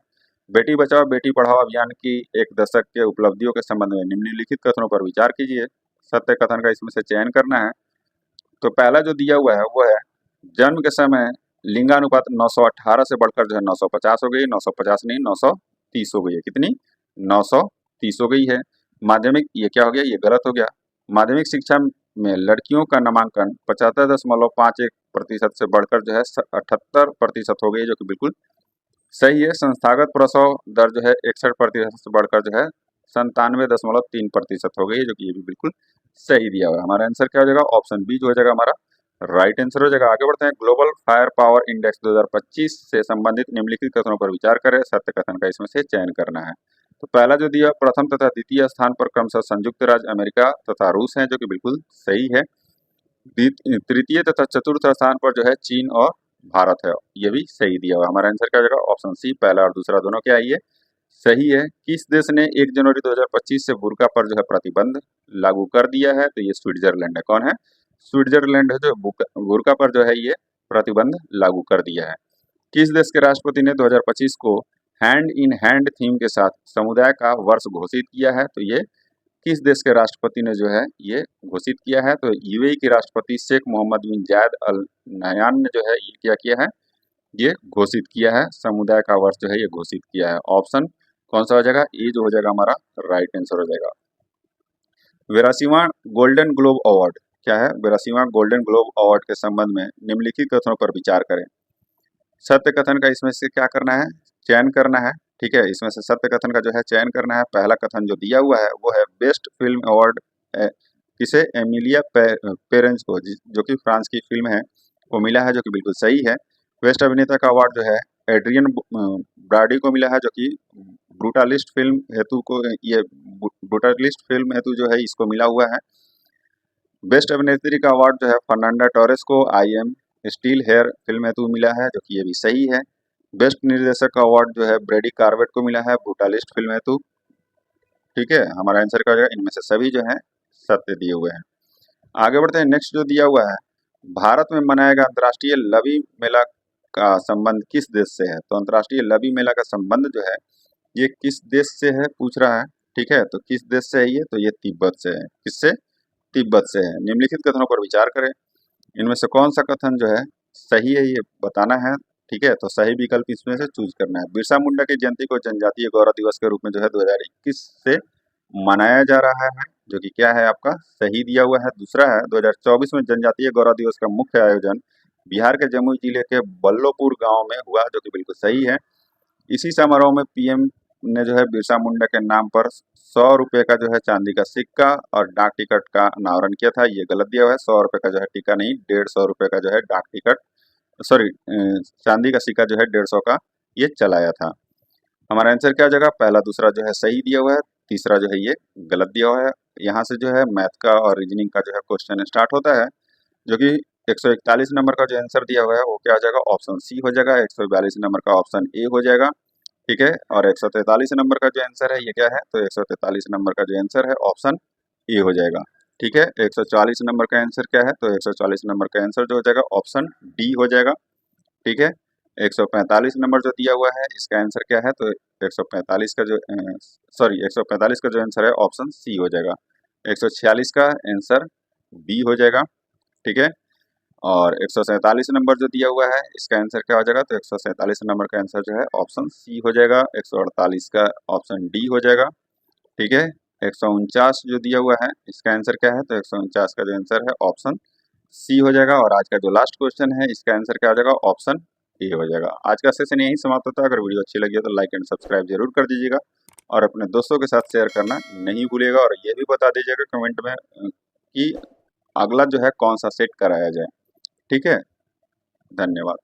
बेटी बचाओ बेटी पढ़ाओ अभियान की एक दशक के उपलब्धियों के संबंध में निम्नलिखित कथनों पर विचार कीजिए। सत्य कथन का इसमें से चयन करना है। तो पहला जो दिया हुआ है वो है, जन्म के समय लिंगानुपात 918 से बढ़कर जो है 950 हो गई, 950 नहीं 930 हो गई है। कितनी, 930 हो गई है। माध्यमिक, ये क्या हो गया, ये गलत हो गया। माध्यमिक शिक्षा में लड़कियों का नामांकन 75.51% से बढ़कर जो है 78% हो गई है, जो कि बिल्कुल सही है। संस्थागत प्रसव दर जो है 61% से बढ़कर जो है 97.3% हो गई है, जो कि ये भी बिल्कुल सही दिया हुआ है। हमारा आंसर क्या हो जाएगा, ऑप्शन बी जो हो जाएगा हमारा राइट आंसर हो जाएगा। आगे बढ़ते हैं। ग्लोबल फायर पावर इंडेक्स 2025 से संबंधित निम्नलिखित कथनों पर विचार करें, सत्य कथन का इसमें से चयन करना है। तो पहला जो दिया, प्रथम तथा द्वितीय स्थान पर क्रमशः संयुक्त राज्य अमेरिका तथा रूस है, जो कि बिल्कुल सही है। तृतीय तथा चतुर्थ स्थान पर जो है चीन और भारत है, ये भी सही दिया हुआ। हमारा आंसर क्या हो जाएगा, ऑप्शन सी, पहला और दूसरा दोनों क्या है, ये सही है। किस देश ने 1 जनवरी 2025 से बुर्का पर जो है प्रतिबंध लागू कर दिया है, तो ये स्विट्जरलैंड है। कौन है, स्विट्जरलैंड है जो बुर्का पर जो है ये प्रतिबंध लागू कर दिया है। किस देश के राष्ट्रपति ने 2025 को हैंड इन हैंड थीम के साथ समुदाय का वर्ष घोषित किया है, तो ये किस देश के राष्ट्रपति ने जो है ये घोषित किया है, तो यूएई के राष्ट्रपति शेख मोहम्मद बिन जायद अल नहयान ने जो है ये क्या किया है, ये घोषित किया है, समुदाय का वर्ष जो है ये घोषित किया है। ऑप्शन कौन सा हो जाएगा, ये जो हो जाएगा हमारा राइट आंसर हो जाएगा। 82वां गोल्डन ग्लोब अवार्ड, क्या है, 82वां गोल्डन ग्लोब अवार्ड के संबंध में निम्नलिखित कथनों पर विचार करें। सत्य कथन का इसमें से क्या करना है, चयन करना है। ठीक है, इसमें से सत्य कथन का जो है चयन करना है। पहला कथन जो दिया हुआ है वो है बेस्ट फिल्म अवार्ड किसे, एमिलिया पेरेंज को, जो कि फ्रांस की फिल्म है, को मिला है, जो कि बिल्कुल सही है। बेस्ट अभिनेता का अवार्ड जो है एड्रियन ब्राडी को मिला है, जो कि ब्रूटालिस्ट फिल्म हेतु को, ये ब्रूटालिस्ट फिल्म हेतु जो है इसको मिला हुआ है। बेस्ट अभिनेत्री का अवार्ड जो है फर्नांडा टोरेस को I am still here film हेतु मिला है, जो कि ये भी सही है। बेस्ट निर्देशक का अवार्ड जो है ब्रेडी कार्वेट को मिला है ब्रूटालिस्ट फिल्म हेतु। ठीक है, हमारा आंसर क्या हो जाएगा, इनमें से सभी जो है सत्य दिए हुए हैं। आगे बढ़ते हैं। नेक्स्ट जो दिया हुआ है, भारत में मनाया गया अंतर्राष्ट्रीय लवी मेला का संबंध किस देश से है, तो अंतर्राष्ट्रीय लवी मेला का संबंध जो है ये किस देश से है पूछ रहा है। ठीक है, तो किस देश से है ये, तो ये तिब्बत से है। किससे, तिब्बत से है। निम्नलिखित कथनों पर विचार करें, इनमें से कौन सा कथन जो है सही है, ये बताना है। ठीक है, तो सही विकल्प इसमें से चूज करना है। बिरसा मुंडा की जयंती को जनजातीय गौरव दिवस के रूप में जो है 2021 से मनाया जा रहा है। जो कि क्या है आपका सही दिया हुआ है। दूसरा है 2024 में जनजातीय गौरव दिवस का मुख्य आयोजन बिहार के जमुई जिले के बल्लोपुर गांव में हुआ, जो कि बिल्कुल सही है। इसी समारोह में पीएम ने जो है बिरसा मुंडा के नाम पर 100 रुपए का जो है चांदी का सिक्का और डाक टिकट का अनावरण किया था। ये गलत दिया हुआ है, 100 रुपए का जो है टिक्का नहीं, 150 रुपए का जो है डाक टिकट, सॉरी, चांदी का सिक्का जो है 150 का ये चलाया था। हमारा आंसर क्या हो जाएगा, पहला दूसरा जो है सही दिया हुआ है, तीसरा जो है ये गलत दिया हुआ है। यहाँ से जो है मैथ का और रीजनिंग का जो है क्वेश्चन स्टार्ट होता है, जो कि 141 नंबर का जो आंसर दिया हुआ है वो क्या हो जाएगा, ऑप्शन सी हो जाएगा। 142 नंबर का ऑप्शन ए हो जाएगा, ठीक है। और 143 नंबर का जो आंसर है ये क्या है, तो 143 नंबर का जो आंसर है ऑप्शन ए हो जाएगा, ठीक है। 140 नंबर का आंसर क्या है, तो 140 नंबर का आंसर जो हो जाएगा ऑप्शन डी हो जाएगा, ठीक है। 145 नंबर जो दिया हुआ है इसका आंसर क्या है, तो 145 का जो सॉरी 145 का जो आंसर है ऑप्शन सी हो जाएगा। 146 का आंसर बी हो जाएगा, ठीक है। और 147 नंबर जो दिया हुआ है इसका आंसर क्या हो जाएगा, तो 147 नंबर का आंसर जो है ऑप्शन सी हो जाएगा। 148 का ऑप्शन डी हो जाएगा, ठीक है। 149 जो दिया हुआ है इसका आंसर क्या है, तो 149 का जो आंसर है ऑप्शन सी हो जाएगा। और आज का जो लास्ट क्वेश्चन है इसका आंसर क्या हो जाएगा, ऑप्शन ए हो जाएगा। आज का सेशन यही समाप्त होता है। अगर वीडियो अच्छी लगी हो तो लाइक एंड सब्सक्राइब जरूर कर दीजिएगा और अपने दोस्तों के साथ शेयर करना नहीं भूलिएगा। और ये भी बता दीजिएगा कमेंट में कि अगला जो है कौन सा सेट कराया जाए, ठीक है। धन्यवाद।